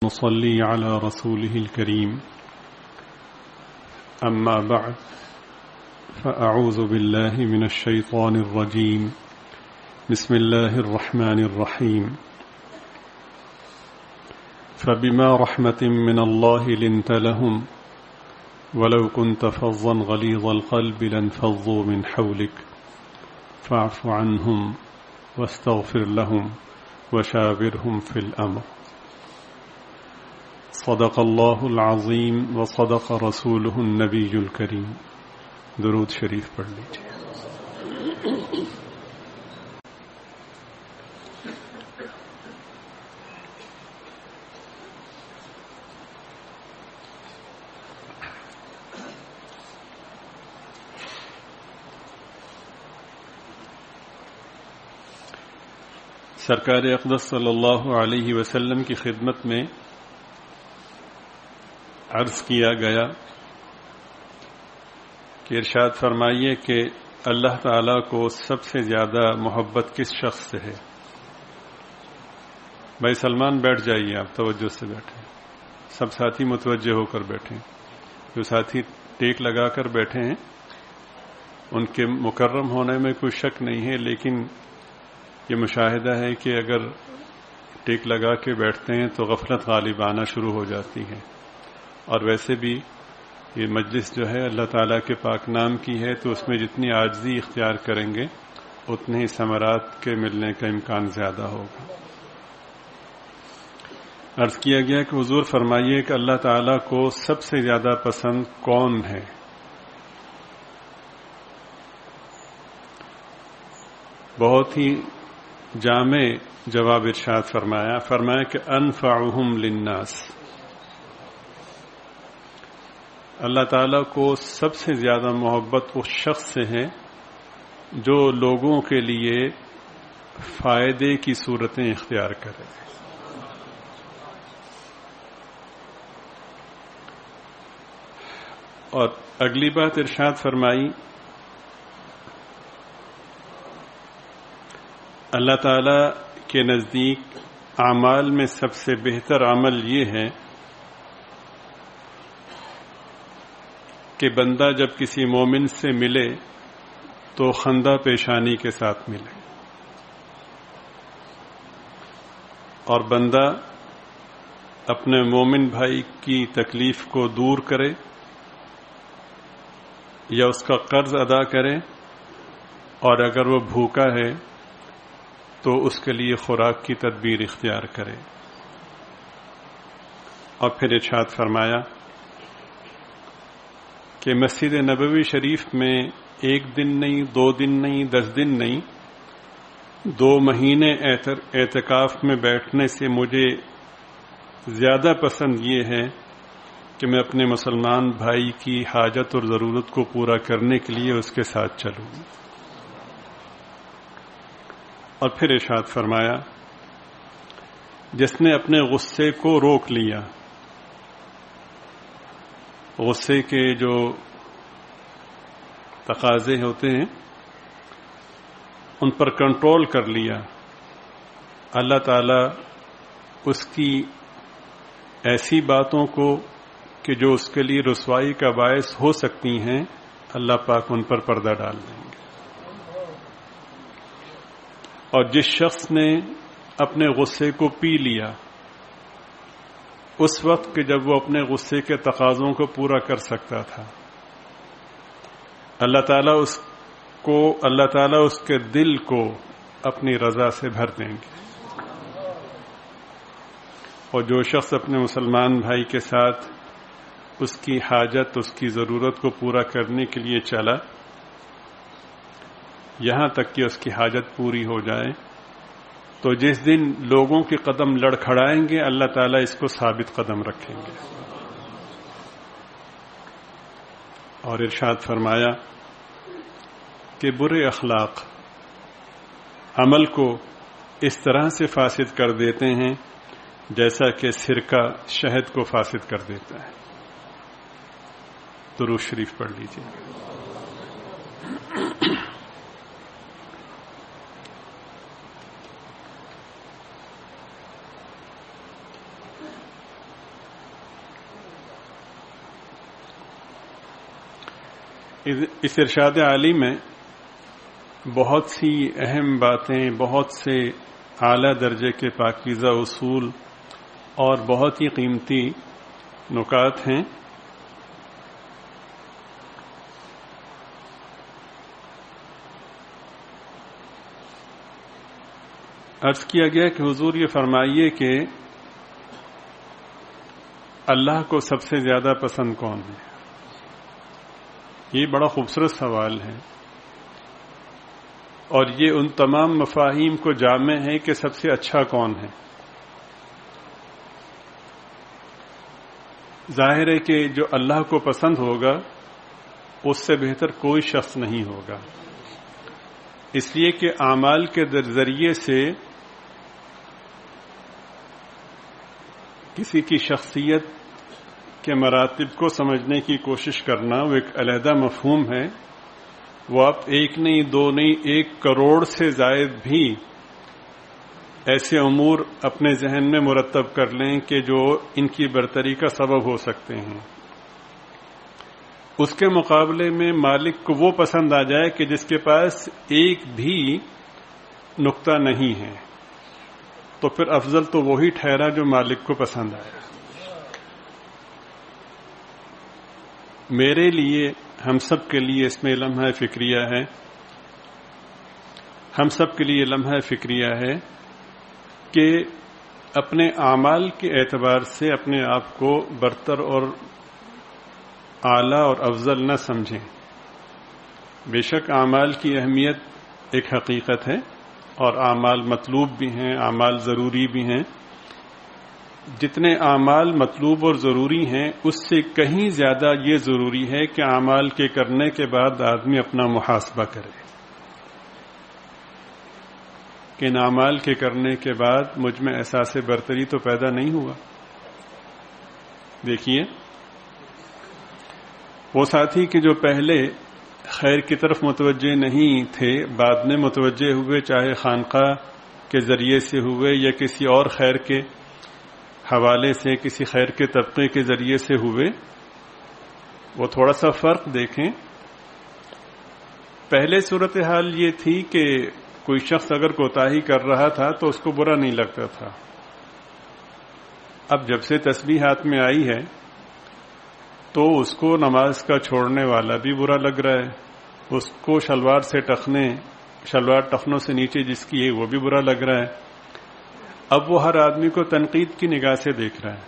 نصلي على رسوله الكريم أما بعد فأعوذ بالله من الشيطان الرجيم بسم الله الرحمن الرحيم فبما رحمة من الله لنت لهم ولو كنت فظا غليظ القلب لانفضوا من حولك فاعف عنهم واستغفر لهم وشاورهم في الأمر صدق الله العظيم وصدق رسوله النبي الكريم. درود شریف پڑھ لیجیے. سرکار اقدس صلی اللہ علیہ وسلم کی خدمت میں عرض کیا گیا کہ ارشاد فرمائیے کہ اللہ تعالیٰ کو سب سے زیادہ محبت کس شخص سے ہے؟ بھائی سلمان بیٹھ جائیے، آپ توجہ سے بیٹھیں، سب ساتھی متوجہ ہو کر بیٹھیں. جو ساتھی ٹیک لگا کر بیٹھے ہیں ان کے مکرم ہونے میں کوئی شک نہیں ہے، لیکن یہ مشاہدہ ہے کہ اگر ٹیک لگا کے بیٹھتے ہیں تو غفلت غالب آنا شروع ہو جاتی ہے. اور ویسے بھی یہ مجلس جو ہے اللہ تعالیٰ کے پاک نام کی ہے، تو اس میں جتنی عاجزی اختیار کریں گے اتنے ہی ثمرات کے ملنے کا امکان زیادہ ہوگا. عرض کیا گیا کہ حضور فرمائیے کہ اللہ تعالیٰ کو سب سے زیادہ پسند کون ہے؟ بہت ہی جامع جواب ارشاد فرمایا کہ انفعہم للناس. اللہ تعالیٰ کو سب سے زیادہ محبت اس شخص سے ہے جو لوگوں کے لیے فائدے کی صورتیں اختیار کرے. اور اگلی بات ارشاد فرمائی، اللہ تعالیٰ کے نزدیک اعمال میں سب سے بہتر عمل یہ ہے کہ بندہ جب کسی مومن سے ملے تو خندہ پیشانی کے ساتھ ملے، اور بندہ اپنے مومن بھائی کی تکلیف کو دور کرے یا اس کا قرض ادا کرے، اور اگر وہ بھوکا ہے تو اس کے لیے خوراک کی تدبیر اختیار کرے. اور پھر ارشاد فرمایا کہ مسجد نبوی شریف میں 1 دن نہیں، 2 دن نہیں، 10 دن نہیں، 2 مہینے اعتکاف میں بیٹھنے سے مجھے زیادہ پسند یہ ہے کہ میں اپنے مسلمان بھائی کی حاجت اور ضرورت کو پورا کرنے کے لیے اس کے ساتھ چلوں. اور پھر ارشاد فرمایا جس نے اپنے غصے کو روک لیا، غصے کے جو تقاضے ہوتے ہیں ان پر کنٹرول کر لیا، اللہ تعالیٰ اس کی ایسی باتوں کو کہ جو اس کے لیے رسوائی کا باعث ہو سکتی ہیں، اللہ پاک ان پر پردہ ڈال دیں گے. اور جس شخص نے اپنے غصے کو پی لیا اس وقت کہ جب وہ اپنے غصے کے تقاضوں کو پورا کر سکتا تھا، اللہ تعالیٰ اس کے دل کو اپنی رضا سے بھر دیں گے. اور جو شخص اپنے مسلمان بھائی کے ساتھ اس کی حاجت، اس کی ضرورت کو پورا کرنے کے لیے چلا یہاں تک کہ اس کی حاجت پوری ہو جائے، تو جس دن لوگوں کے قدم لڑکھڑائیں گے اللہ تعالیٰ اس کو ثابت قدم رکھیں گے. اور ارشاد فرمایا کہ برے اخلاق عمل کو اس طرح سے فاسد کر دیتے ہیں جیسا کہ سرکہ شہد کو فاسد کر دیتا ہے. درود شریف پڑھ لیجیے. اس ارشاد عالی میں بہت سی اہم باتیں، بہت سے اعلیٰ درجے کے پاکیزہ اصول اور بہت ہی قیمتی نکات ہیں۔ عرض کیا گیا کہ حضور یہ فرمائیے کہ اللہ کو سب سے زیادہ پسند کون ہے؟ یہ بڑا خوبصورت سوال ہے، اور یہ ان تمام مفاہیم کو جامع ہے کہ سب سے اچھا کون ہے۔ ظاہر ہے کہ جو اللہ کو پسند ہوگا اس سے بہتر کوئی شخص نہیں ہوگا، اس لیے کہ اعمال کے ذریعے سے کسی کی شخصیت کے مراتب کو سمجھنے کی کوشش کرنا وہ ایک علیحدہ مفہوم ہے۔ وہ آپ ایک نہیں، دو نہیں، 1 کروڑ سے زائد بھی ایسے امور اپنے ذہن میں مرتب کر لیں کہ جو ان کی برتری کا سبب ہو سکتے ہیں۔ اس کے مقابلے میں مالک کو وہ پسند آ جائے کہ جس کے پاس ایک بھی نقطہ نہیں ہے، تو پھر افضل تو وہی ٹھہرا جو مالک کو پسند آیا۔ میرے لیے، ہم سب کے لیے اس میں لمحہ فکریہ ہے، ہم سب کے لیے لمحہ فکریہ ہے کہ اپنے اعمال کے اعتبار سے اپنے آپ کو برتر اور اعلیٰ اور افضل نہ سمجھیں۔ بے شک اعمال کی اہمیت ایک حقیقت ہے، اور اعمال مطلوب بھی ہیں، اعمال ضروری بھی ہیں۔ جتنے اعمال مطلوب اور ضروری ہیں اس سے کہیں زیادہ یہ ضروری ہے کہ اعمال کے کرنے کے بعد آدمی اپنا محاسبہ کرے کہ ان اعمال کے کرنے کے بعد مجھ میں احساس برتری تو پیدا نہیں ہوا۔ دیکھیے، وہ ساتھی کہ جو پہلے خیر کی طرف متوجہ نہیں تھے، بعد میں متوجہ ہوئے، چاہے خانقاہ کے ذریعے سے ہوئے یا کسی اور خیر کے حوالے سے، کسی خیر کے طبقے کے ذریعے سے ہوئے، وہ تھوڑا سا فرق دیکھیں۔ پہلے صورتحال یہ تھی کہ کوئی شخص اگر کوتاہی کر رہا تھا تو اس کو برا نہیں لگتا تھا۔ اب جب سے تسبیح ہاتھ میں آئی ہے تو اس کو نماز کا چھوڑنے والا بھی برا لگ رہا ہے، اس کو شلوار ٹخنوں سے نیچے جس کی ہے وہ بھی برا لگ رہا ہے۔ اب وہ ہر آدمی کو تنقید کی نگاہ سے دیکھ رہا ہے،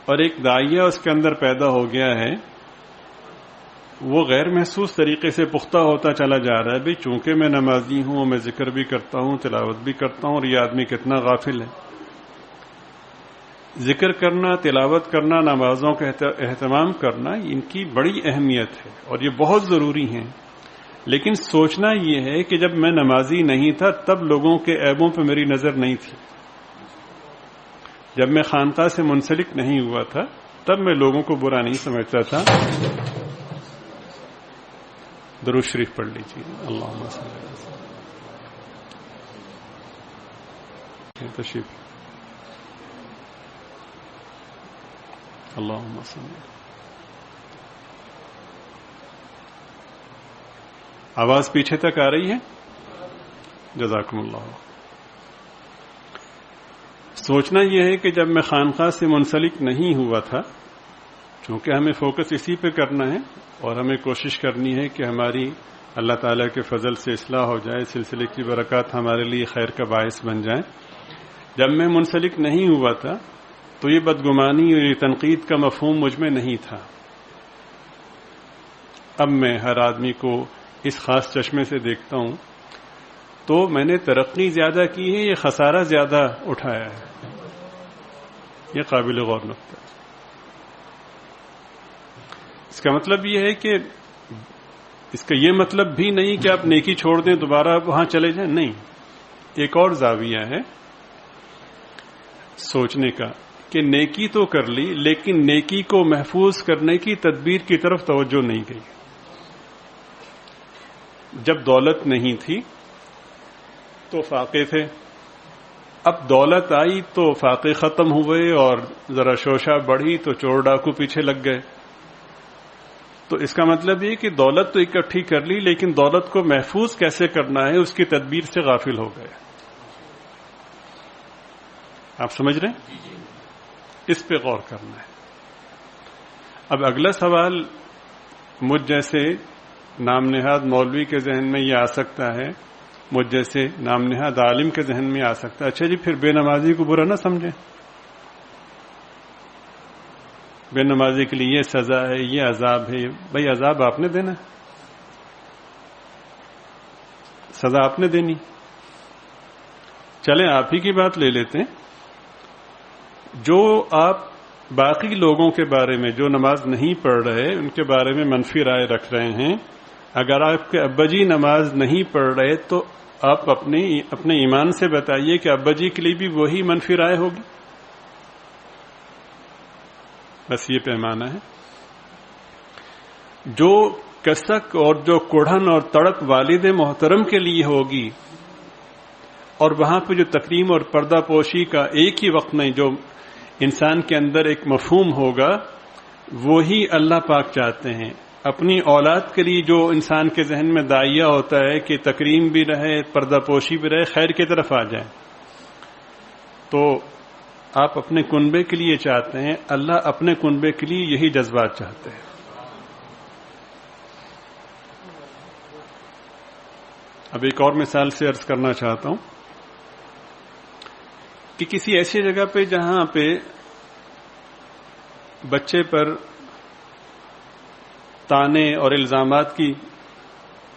اور ایک داعیہ اس کے اندر پیدا ہو گیا ہے، وہ غیر محسوس طریقے سے پختہ ہوتا چلا جا رہا ہے۔ بھی چونکہ میں نمازی ہوں، میں ذکر بھی کرتا ہوں، تلاوت بھی کرتا ہوں، اور یہ آدمی کتنا غافل ہے۔ ذکر کرنا، تلاوت کرنا، نمازوں کا اہتمام کرنا، ان کی بڑی اہمیت ہے اور یہ بہت ضروری ہیں، لیکن سوچنا یہ ہے کہ جب میں نمازی نہیں تھا تب لوگوں کے عیبوں پہ میری نظر نہیں تھی، جب میں خانقاہ سے منسلک نہیں ہوا تھا تب میں لوگوں کو برا نہیں سمجھتا تھا۔ درود شریف پڑھ لیجیے۔ اللہم صلی اللہ علیہ وسلم۔ تشریف۔ اللہم صلی اللہ علیہ وسلم۔ آواز پیچھے تک آ رہی ہے؟ جزاکم اللہ۔ سوچنا یہ ہے کہ جب میں خانقاہ سے منسلک نہیں ہوا تھا، چونکہ ہمیں فوکس اسی پہ کرنا ہے اور ہمیں کوشش کرنی ہے کہ ہماری اللہ تعالیٰ کے فضل سے اصلاح ہو جائے، سلسلے کی برکات ہمارے لیے خیر کا باعث بن جائیں۔ جب میں منسلک نہیں ہوا تھا تو یہ بدگمانی اور یہ تنقید کا مفہوم مجھ میں نہیں تھا۔ اب میں ہر آدمی کو اس خاص چشمے سے دیکھتا ہوں تو میں نے ترقی زیادہ کی ہے، یہ خسارہ زیادہ اٹھایا ہے۔ یہ قابل غور نقطہ ہے۔ اس کا مطلب یہ ہے کہ اس کا یہ مطلب بھی نہیں کہ آپ نیکی چھوڑ دیں، دوبارہ وہاں چلے جائیں، نہیں۔ ایک اور زاویہ ہے سوچنے کا کہ نیکی تو کر لی لیکن نیکی کو محفوظ کرنے کی تدبیر کی طرف توجہ نہیں گئی۔ جب دولت نہیں تھی تو فاقے تھے، اب دولت آئی تو فاقے ختم ہوئے اور ذرا شوشہ بڑھی تو چور ڈاکو پیچھے لگ گئے۔ تو اس کا مطلب یہ کہ دولت تو اکٹھی کر لی، لیکن دولت کو محفوظ کیسے کرنا ہے اس کی تدبیر سے غافل ہو گئے. آپ سمجھ رہے ہیں؟ اس پہ غور کرنا ہے. اب اگلا سوال مجھ جیسے نام نہاد مولوی کے ذہن میں یہ آ سکتا ہے، مجھ جیسے نام نہاد عالم کے ذہن میں آ سکتا ہے، اچھا جی پھر بے نمازی کو برا نہ سمجھیں، بے نمازی کے لیے یہ سزا ہے، یہ عذاب ہے. بھائی عذاب آپ نے دینا، سزا آپ نے دینی. چلیں آپ ہی کی بات لے لیتے ہیں. جو آپ باقی لوگوں کے بارے میں جو نماز نہیں پڑھ رہے ان کے بارے میں منفی رائے رکھ رہے ہیں، اگر آپ کے ابا جی نماز نہیں پڑھ رہے تو آپ اپنے ایمان سے بتائیے کہ ابا جی کے لیے بھی وہی منفی رائے ہوگی. بس یہ پیمانہ ہے. جو کسک اور جو کوڑھن اور تڑپ والد محترم کے لیے ہوگی، اور وہاں پہ جو تکریم اور پردہ پوشی کا ایک ہی وقت نہیں، جو انسان کے اندر ایک مفہوم ہوگا، وہی اللہ پاک چاہتے ہیں. اپنی اولاد کے لیے جو انسان کے ذہن میں داعیہ ہوتا ہے کہ تکریم بھی رہے، پردہ پوشی بھی رہے، خیر کی طرف آ جائے، تو آپ اپنے کنبے کے لیے چاہتے ہیں، اللہ اپنے کنبے کے لیے یہی جذبات چاہتے ہیں. اب ایک اور مثال سے عرض کرنا چاہتا ہوں کہ کسی ایسی جگہ پہ جہاں پہ بچے پر تانے اور الزامات کی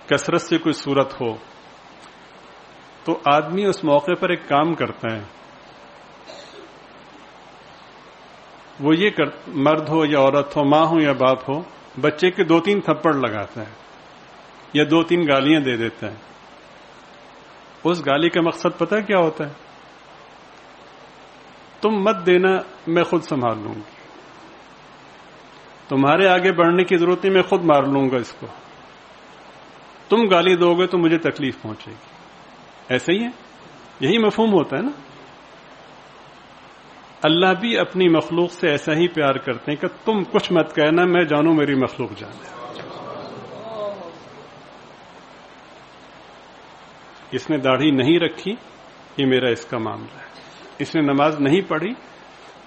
کثرت سے کوئی صورت ہو، تو آدمی اس موقع پر ایک کام کرتا ہے. وہ یہ مرد ہو یا عورت ہو، ماں ہو یا باپ ہو، بچے کے 2-3 تھپڑ لگاتا ہے یا 2-3 گالیاں دے دیتا ہے. اس گالی کا مقصد پتہ کیا ہوتا ہے؟ تم مت دینا، میں خود سنبھال لوں گی، تمہارے آگے بڑھنے کی ضرورت نہیں، میں خود مار لوں گا اس کو، تم گالی دو گے تو مجھے تکلیف پہنچے گی. ایسے ہی ہے، یہی مفہوم ہوتا ہے نا. اللہ بھی اپنی مخلوق سے ایسا ہی پیار کرتے ہیں کہ تم کچھ مت کہنا، میں جانوں میری مخلوق جانے. اس نے داڑھی نہیں رکھی، یہ میرا اس کا معاملہ ہے. اس نے نماز نہیں پڑھی،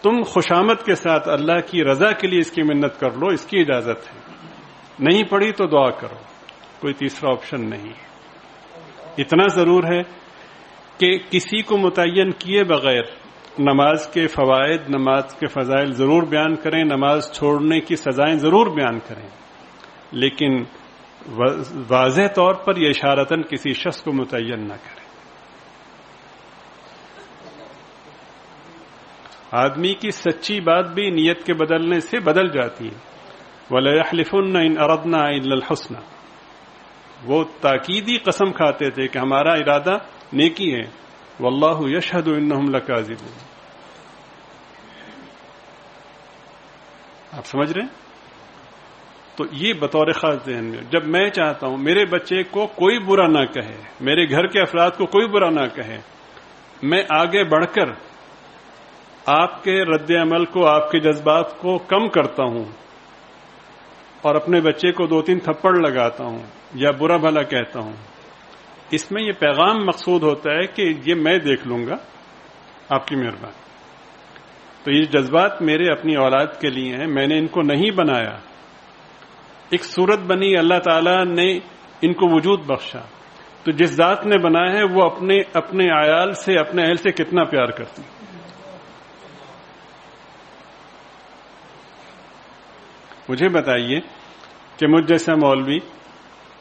تم خوشامد کے ساتھ اللہ کی رضا کے لیے اس کی منت کر لو، اس کی اجازت ہے. نہیں پڑھی تو دعا کرو، کوئی تیسرا آپشن نہیں. اتنا ضرور ہے کہ کسی کو متعین کیے بغیر نماز کے فوائد، نماز کے فضائل ضرور بیان کریں، نماز چھوڑنے کی سزائیں ضرور بیان کریں، لیکن واضح طور پر یہ اشارتاً کسی شخص کو متعین نہ کریں. آدمی کی سچی بات بھی نیت کے بدلنے سے بدل جاتی ہے. وَلَيَحْلِفُنَّ إِنْ أَرَدْنَا إِلَّا الْحُسْنَى. وہ تاکیدی قسم کھاتے تھے کہ ہمارا ارادہ نیکی ہے. وَاللَّهُ يَشْهَدُ إِنَّهُمْ لَكَاذِبُونَ. آپ سمجھ رہے ہیں؟ تو یہ بطور خاص ذہن میں، جب میں چاہتا ہوں میرے بچے کو کوئی برا نہ کہے، میرے گھر کے افراد کو کوئی برا نہ کہے، میں آگے بڑھ کر آپ کے رد عمل کو، آپ کے جذبات کو کم کرتا ہوں اور اپنے بچے کو 2-3 تھپڑ لگاتا ہوں یا برا بھلا کہتا ہوں. اس میں یہ پیغام مقصود ہوتا ہے کہ یہ میں دیکھ لوں گا، آپ کی مہربانی. تو یہ جذبات میرے اپنی اولاد کے لیے ہیں، میں نے ان کو نہیں بنایا. ایک صورت بنی، اللہ تعالیٰ نے ان کو وجود بخشا. تو جس ذات نے بنایا ہے وہ اپنے عیال سے، اپنے اہل سے کتنا پیار کرتی. مجھے بتائیے کہ مجھ جیسا مولوی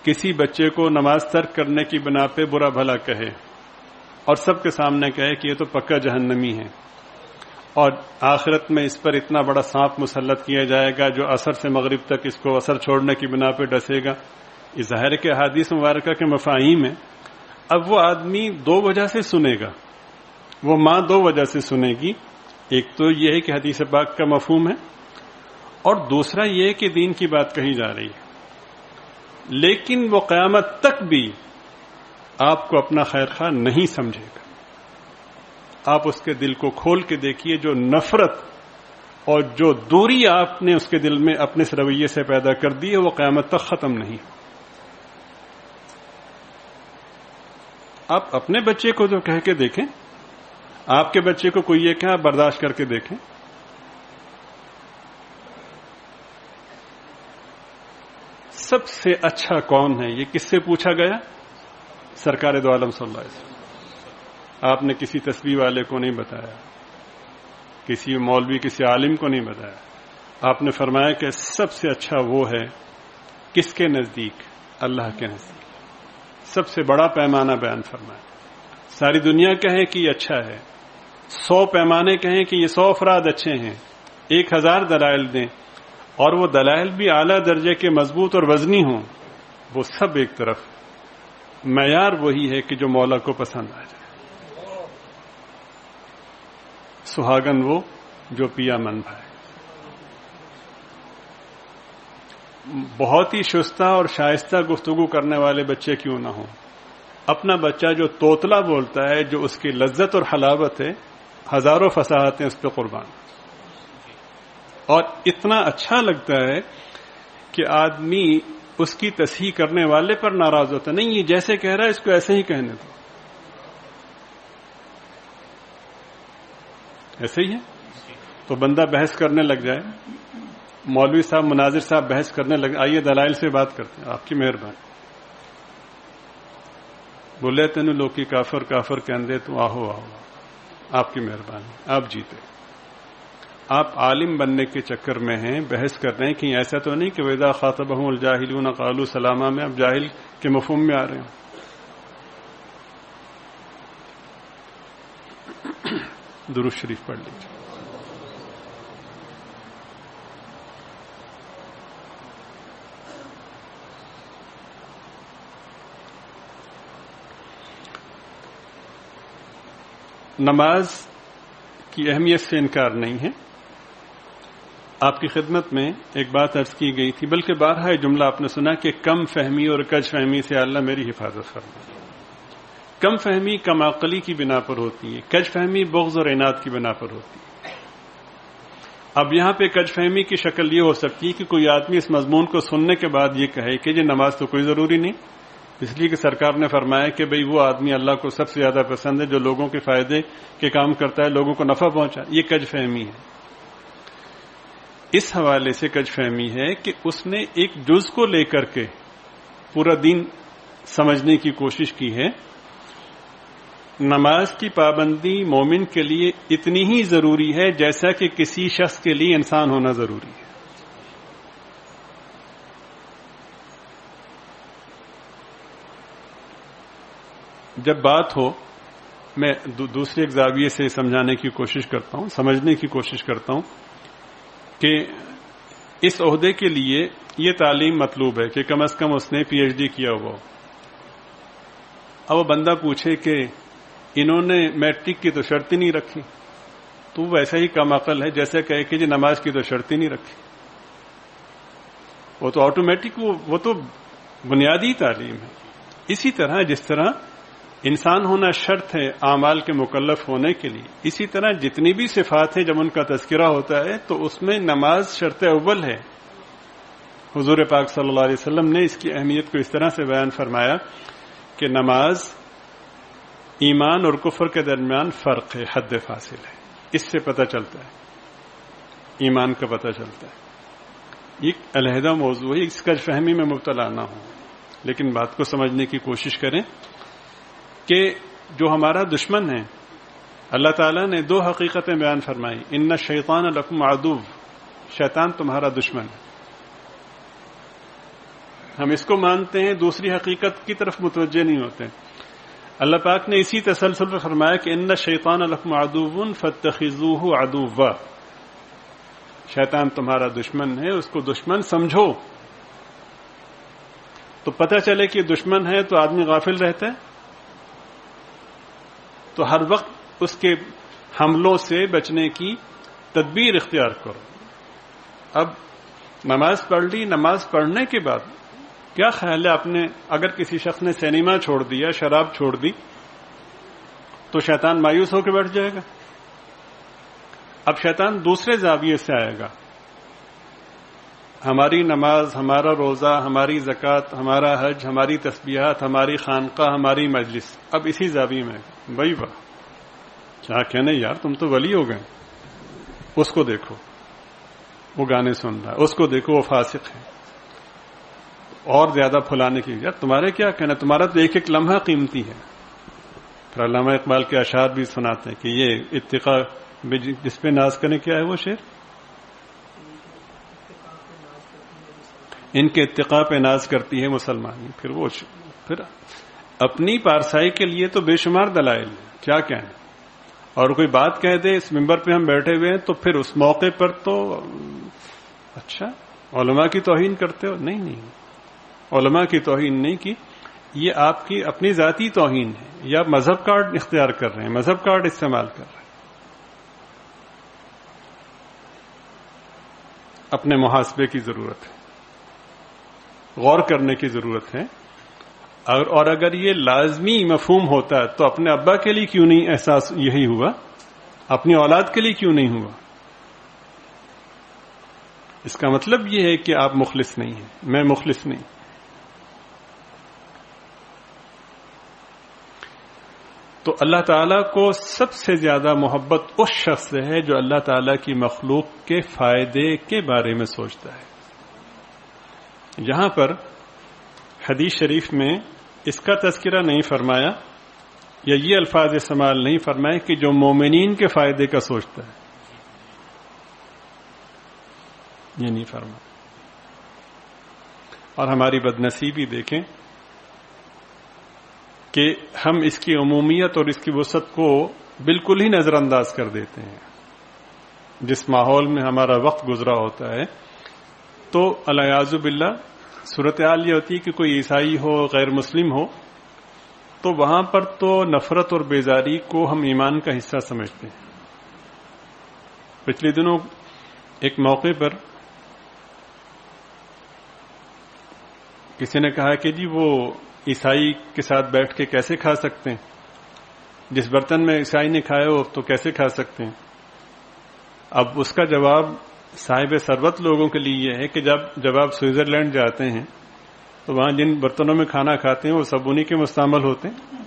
کسی بچے کو نماز ترک کرنے کی بنا پہ برا بھلا کہے اور سب کے سامنے کہے کہ یہ تو پکا جہنمی ہے، اور آخرت میں اس پر اتنا بڑا سانپ مسلط کیا جائے گا جو عصر سے مغرب تک اس کو عصر چھوڑنے کی بنا پہ ڈسے گا. یہ ظاہر کے احادیث مبارکہ کے مفاہیم ہیں. اب وہ آدمی 2 وجہ سے سنے گا، وہ ماں 2 وجہ سے سنے گی. ایک تو یہ ہے کہ حدیث پاک کا مفہوم ہے، اور دوسرا یہ کہ دین کی بات کہی جا رہی ہے. لیکن وہ قیامت تک بھی آپ کو اپنا خیر خواہ نہیں سمجھے گا. آپ اس کے دل کو کھول کے دیکھیے، جو نفرت اور جو دوری آپ نے اس کے دل میں اپنے اس رویے سے پیدا کر دی ہے وہ قیامت تک ختم نہیں. آپ اپنے بچے کو تو کہہ کے دیکھیں, آپ کے بچے کو کوئی یہ کہا آپ برداشت کر کے دیکھیں. سب سے اچھا کون ہے یہ کس سے پوچھا گیا؟ سرکار دو عالم صلی اللہ علیہ وسلم. آپ نے کسی تسبیح والے کو نہیں بتایا, کسی مولوی کسی عالم کو نہیں بتایا. آپ نے فرمایا کہ سب سے اچھا وہ ہے کس کے نزدیک؟ اللہ کے نزدیک. سب سے بڑا پیمانہ بیان فرمایا. ساری دنیا کہے کہ یہ اچھا ہے, 100 پیمانے کہیں کہ یہ 100 افراد اچھے ہیں, 1000 دلائل دیں اور وہ دلائل بھی اعلیٰ درجے کے مضبوط اور وزنی ہوں, وہ سب ایک طرف, معیار وہی ہے کہ جو مولا کو پسند آ جائے. سہاگن وہ جو پیا من بھائے. بہت ہی شستہ اور شائستہ گفتگو کرنے والے بچے کیوں نہ ہوں, اپنا بچہ جو توتلا بولتا ہے, جو اس کی لذت اور حلاوت ہے, ہزاروں فصاحتیں اس پہ قربان, اور اتنا اچھا لگتا ہے کہ آدمی اس کی تصحیح کرنے والے پر ناراض ہوتا نہیں, یہ جیسے کہہ رہا ہے اس کو ایسے ہی کہنے دو. ایسے ہی ہے تو بندہ بحث کرنے لگ جائے, مولوی صاحب مناظر صاحب بحث کرنے لگے, آئیے دلائل سے بات کرتے ہیں, آپ کی مہربانی. بولے تینوں لوگ کی کافر کافر کہندے تو آہو آہو, آپ کی مہربانی, آپ جیتے. آپ عالم بننے کے چکر میں ہیں, بحث کر رہے ہیں, کہ ایسا تو نہیں کہ وَإِذَا خَاطَبَهُمُ الْجَاهِلُونَ قَالُوا سَلَامًا میں آپ جاہل کے مفہوم میں آ رہے ہیں. درود شریف پڑھ لیجیے. نماز کی اہمیت سے انکار نہیں ہے. آپ کی خدمت میں ایک بات عرض کی گئی تھی, بلکہ بارہا یہ جملہ آپ نے سنا کہ کم فہمی اور کج فہمی سے اللہ میری حفاظت فرمائے. کم فہمی کم عقلی کی بنا پر ہوتی ہے, کج فہمی بغض اور عناد کی بنا پر ہوتی ہے. اب یہاں پہ کج فہمی کی شکل یہ ہو سکتی ہے کہ کوئی آدمی اس مضمون کو سننے کے بعد یہ کہے کہ یہ نماز تو کوئی ضروری نہیں, اس لیے کہ سرکار نے فرمایا کہ بھئی وہ آدمی اللہ کو سب سے زیادہ پسند ہے جو لوگوں کے فائدے کے کام کرتا ہے, لوگوں کو نفع پہنچا. یہ کج فہمی ہے. اس حوالے سے کج فہمی ہے کہ اس نے ایک جز کو لے کر کے پورا دین سمجھنے کی کوشش کی ہے. نماز کی پابندی مومن کے لیے اتنی ہی ضروری ہے جیسا کہ کسی شخص کے لیے انسان ہونا ضروری ہے. جب بات ہو, میں دوسرے ایک زاویے سے سمجھانے کی کوشش کرتا ہوں, سمجھنے کی کوشش کرتا ہوں کہ اس عہدے کے لیے یہ تعلیم مطلوب ہے کہ کم از کم اس نے پی ایچ ڈی کیا ہوا. اب وہ بندہ پوچھے کہ انہوں نے میٹرک کی تو شرط ہی نہیں رکھی, تو وہ ویسا ہی کم عقل ہے جیسے کہے کہ جی نماز کی تو شرط ہی نہیں رکھی. وہ تو آٹومیٹک, وہ تو بنیادی تعلیم ہے. اسی طرح جس طرح انسان ہونا شرط ہے اعمال کے مکلف ہونے کے لیے, اسی طرح جتنی بھی صفات ہیں جب ان کا تذکرہ ہوتا ہے تو اس میں نماز شرط اول ہے. حضور پاک صلی اللہ علیہ وسلم نے اس کی اہمیت کو اس طرح سے بیان فرمایا کہ نماز ایمان اور کفر کے درمیان فرق ہے, حد فاصل ہے. اس سے پتہ چلتا ہے, ایمان کا پتہ چلتا ہے. یہ علیحدہ موضوع ہے, اس کا فہمی میں مبتلا نہ ہوں, لیکن بات کو سمجھنے کی کوشش کریں کہ جو ہمارا دشمن ہے, اللہ تعالیٰ نے 2 حقیقتیں بیان فرمائی. ان الشیطان لکم عدو, شیطان تمہارا دشمن ہے. ہم اس کو مانتے ہیں, دوسری حقیقت کی طرف متوجہ نہیں ہوتے. اللہ پاک نے اسی تسلسل پر فرمایا کہ ان الشیطان لکم عدو فاتخذوہ عدوا, شیطان تمہارا دشمن ہے, اس کو دشمن سمجھو. تو پتہ چلے کہ دشمن ہے تو آدمی غافل رہتا ہے, تو ہر وقت اس کے حملوں سے بچنے کی تدبیر اختیار کرو. اب نماز پڑھ لی, نماز پڑھنے کے بعد کیا خیال ہے آپ نے, اگر کسی شخص نے سینما چھوڑ دیا, شراب چھوڑ دی, تو شیطان مایوس ہو کے بیٹھ جائے گا؟ اب شیطان دوسرے زاویے سے آئے گا. ہماری نماز، ہمارا روزہ، ہماری زکوٰۃ، ہمارا حج، ہماری تسبیحات، ہماری خانقاہ، ہماری مجلس، اب اسی زاویے میں بھائی واہ کیا کہنے یار، تم تو ولی ہو گئے. اس کو دیکھو وہ گانے سن رہا ہے، اس کو دیکھو وہ فاسق ہے. اور زیادہ پھلانے کی یار تمہارے کیا کہنا، تمہارا تو ایک ایک لمحہ قیمتی ہے. پھر علامہ اقبال کے اشعار بھی سناتے ہیں کہ یہ اتقاء جس پہ ناز کرنے کیا ہے وہ شعر، ان کے اتقاء پہ ناز کرتی ہے مسلمانی. پھر اپنی پارسائی کے لیے تو بے شمار دلائل ہیں، کیا کہیں. اور کوئی بات کہہ دے اس ممبر پہ ہم بیٹھے ہوئے ہیں تو پھر اس موقع پر تو اچھا علماء کی توہین کرتے ہو. نہیں، علماء کی توہین نہیں کی، یہ آپ کی اپنی ذاتی توہین ہے. یا آپ مذہب کارڈ اختیار کر رہے ہیں، مذہب کارڈ استعمال کر رہے ہیں. اپنے محاسبے کی ضرورت ہے، غور کرنے کی ضرورت ہے. اور اگر یہ لازمی مفہوم ہوتا ہے تو اپنے ابا کے لیے کیوں نہیں احساس یہی ہوا، اپنی اولاد کے لیے کیوں نہیں ہوا. اس کا مطلب یہ ہے کہ آپ مخلص نہیں ہیں، میں مخلص نہیں. تو اللہ تعالیٰ کو سب سے زیادہ محبت اس شخص سے ہے جو اللہ تعالیٰ کی مخلوق کے فائدے کے بارے میں سوچتا ہے. یہاں پر حدیث شریف میں اس کا تذکرہ نہیں فرمایا یا یہ الفاظ استعمال نہیں فرمائے کہ جو مومنین کے فائدے کا سوچتا ہے، یہ نہیں فرمایا. اور ہماری بدنصیبی دیکھیں کہ ہم اس کی عمومیت اور اس کی وسعت کو بالکل ہی نظر انداز کر دیتے ہیں. جس ماحول میں ہمارا وقت گزرا ہوتا ہے تو الیاذ باللہ صورتحال یہ ہوتی ہے کہ کوئی عیسائی ہو، غیر مسلم ہو، تو وہاں پر تو نفرت اور بیزاری کو ہم ایمان کا حصہ سمجھتے ہیں. پچھلے دنوں ایک موقع پر کسی نے کہا کہ جی وہ عیسائی کے ساتھ بیٹھ کے کیسے کھا سکتے ہیں، جس برتن میں عیسائی نے کھایا ہو تو کیسے کھا سکتے ہیں. اب اس کا جواب صاحب ثروت لوگوں کے لیے یہ ہے کہ جب آپ سوئٹزرلینڈ جاتے ہیں تو وہاں جن برتنوں میں کھانا کھاتے ہیں وہ سب انہی کے مستعمل ہوتے ہیں،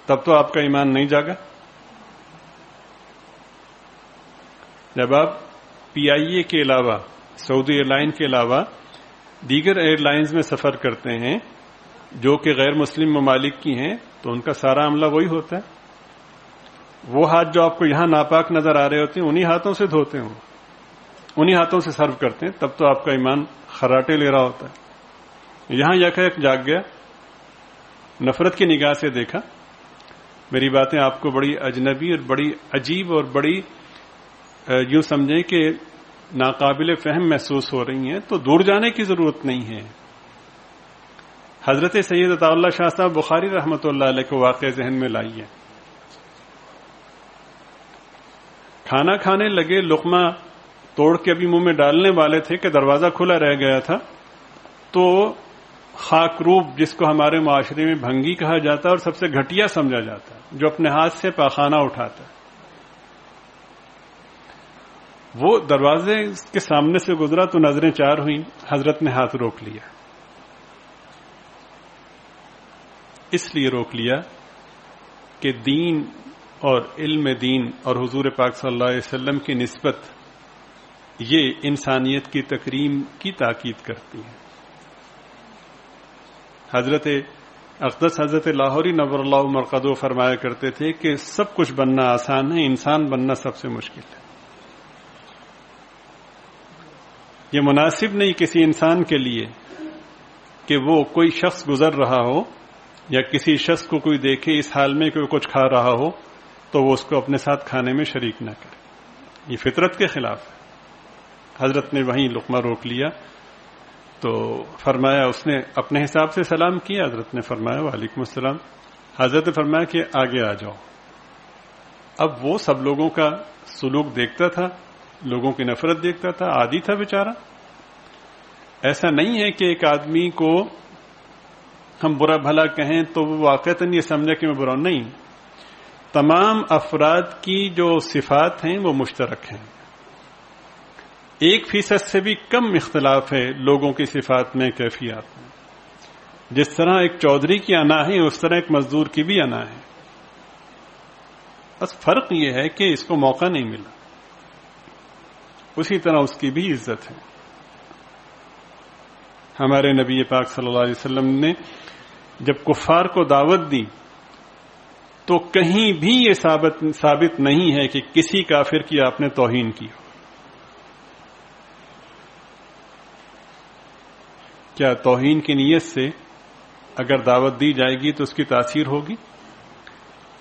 تب تو آپ کا ایمان نہیں جاگا. جب آپ پی آئی اے کے علاوہ، سعودی ایئر لائن کے علاوہ دیگر ایئر لائنز میں سفر کرتے ہیں جو کہ غیر مسلم ممالک کی ہیں تو ان کا سارا عملہ وہی ہوتا ہے. وہ ہاتھ جو آپ کو یہاں ناپاک نظر آ رہے ہوتے ہیں انہی ہاتھوں سے دھوتے ہیں، انہی ہاتھوں سے سرو کرتے ہیں، تب تو آپ کا ایمان خراٹے لے رہا ہوتا ہے. یہاں یک جاگ گیا، نفرت کی نگاہ سے دیکھا. میری باتیں آپ کو بڑی اجنبی اور بڑی عجیب اور بڑی یوں سمجھیں کہ ناقابل فہم محسوس ہو رہی ہیں تو دور جانے کی ضرورت نہیں ہے. حضرت سید عطا اللہ شاہ صاحب بخاری رحمۃ اللہ علیہ کو واقع ذہن میں لائیے. کھانا کھانے لگے، لقمہ توڑ کے ابھی منہ میں ڈالنے والے تھے کہ دروازہ کھلا رہ گیا تھا. تو خاکروب جس کو ہمارے معاشرے میں بھنگی کہا جاتا ہے اور سب سے گھٹیا سمجھا جاتا ہے، جو اپنے ہاتھ سے پاخانہ اٹھاتا ہے، وہ دروازے کے سامنے سے گزرا تو نظریں چار ہوئیں. حضرت نے ہاتھ روک لیا. اس لیے روک لیا کہ دین اور علم دین اور حضور پاک صلی اللہ علیہ وسلم کی نسبت یہ انسانیت کی تکریم کی تاکید کرتی ہے. حضرت اقدس حضرت لاہوری نور اللہ مرقدہ فرمایا کرتے تھے کہ سب کچھ بننا آسان ہے، انسان بننا سب سے مشکل ہے. یہ مناسب نہیں کسی انسان کے لیے کہ وہ کوئی شخص گزر رہا ہو یا کسی شخص کو کوئی دیکھے اس حال میں کہ وہ کچھ کھا رہا ہو تو وہ اس کو اپنے ساتھ کھانے میں شریک نہ کرے. یہ فطرت کے خلاف ہے. حضرت نے وہیں لقمہ روک لیا تو فرمایا، اس نے اپنے حساب سے سلام کیا، حضرت نے فرمایا وعلیکم السلام. حضرت نے فرمایا کہ آگے آ جاؤ. اب وہ سب لوگوں کا سلوک دیکھتا تھا، لوگوں کی نفرت دیکھتا تھا، عادی تھا بیچارہ. ایسا نہیں ہے کہ ایک آدمی کو ہم برا بھلا کہیں تو وہ واقعتاً یہ سمجھا کہ میں برا نہیں. تمام افراد کی جو صفات ہیں وہ مشترک ہیں. 1% سے بھی کم اختلاف ہے لوگوں کی صفات میں، کیفیات میں. جس طرح ایک چودھری کی انا ہے اس طرح ایک مزدور کی بھی انا ہے. بس فرق یہ ہے کہ اس کو موقع نہیں ملا. اسی طرح اس کی بھی عزت ہے. ہمارے نبی پاک صلی اللہ علیہ وسلم نے جب کفار کو دعوت دی تو کہیں بھی یہ ثابت نہیں ہے کہ کسی کافر کی آپ نے توہین کی. کیا توہین کی نیت سے اگر دعوت دی جائے گی تو اس کی تاثیر ہوگی؟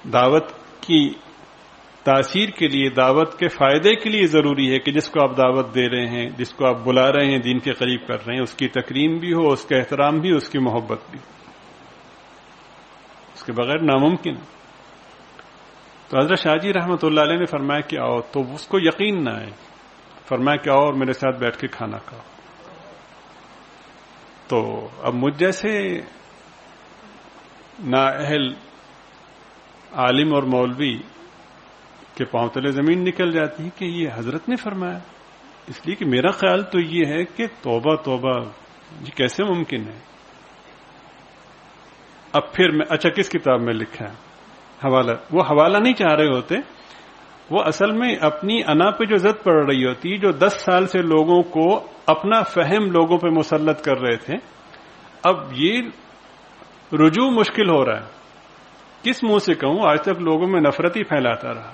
دعوت کی تاثیر کے لیے، دعوت کے فائدے کے لیے ضروری ہے کہ جس کو آپ دعوت دے رہے ہیں، جس کو آپ بلا رہے ہیں، دین کے قریب کر رہے ہیں، اس کی تکریم بھی ہو، اس کا احترام بھی، اس کی محبت بھی. اس کے بغیر ناممکن. تو حضرت شاہ جی رحمۃ اللہ علیہ نے فرمایا کہ آؤ، تو اس کو یقین نہ آئے. فرمایا کہ آؤ اور میرے ساتھ بیٹھ کے کھانا کھاؤ. تو اب مجھ جیسے نااہل عالم اور مولوی کے پاؤں تلے زمین نکل جاتی ہے کہ یہ حضرت نے فرمایا. اس لیے کہ میرا خیال تو یہ ہے کہ توبہ توبہ، یہ کیسے ممکن ہے؟ اب پھر میں اچھا کس کتاب میں لکھا ہے حوالہ؟ وہ حوالہ نہیں چاہ رہے ہوتے، وہ اصل میں اپنی انا پہ جو زد پڑ رہی ہوتی، جو 10 سال سے لوگوں کو اپنا فہم لوگوں پہ مسلط کر رہے تھے، اب یہ رجوع مشکل ہو رہا ہے. کس منہ سے کہوں؟ آج تک لوگوں میں نفرت ہی پھیلاتا رہا.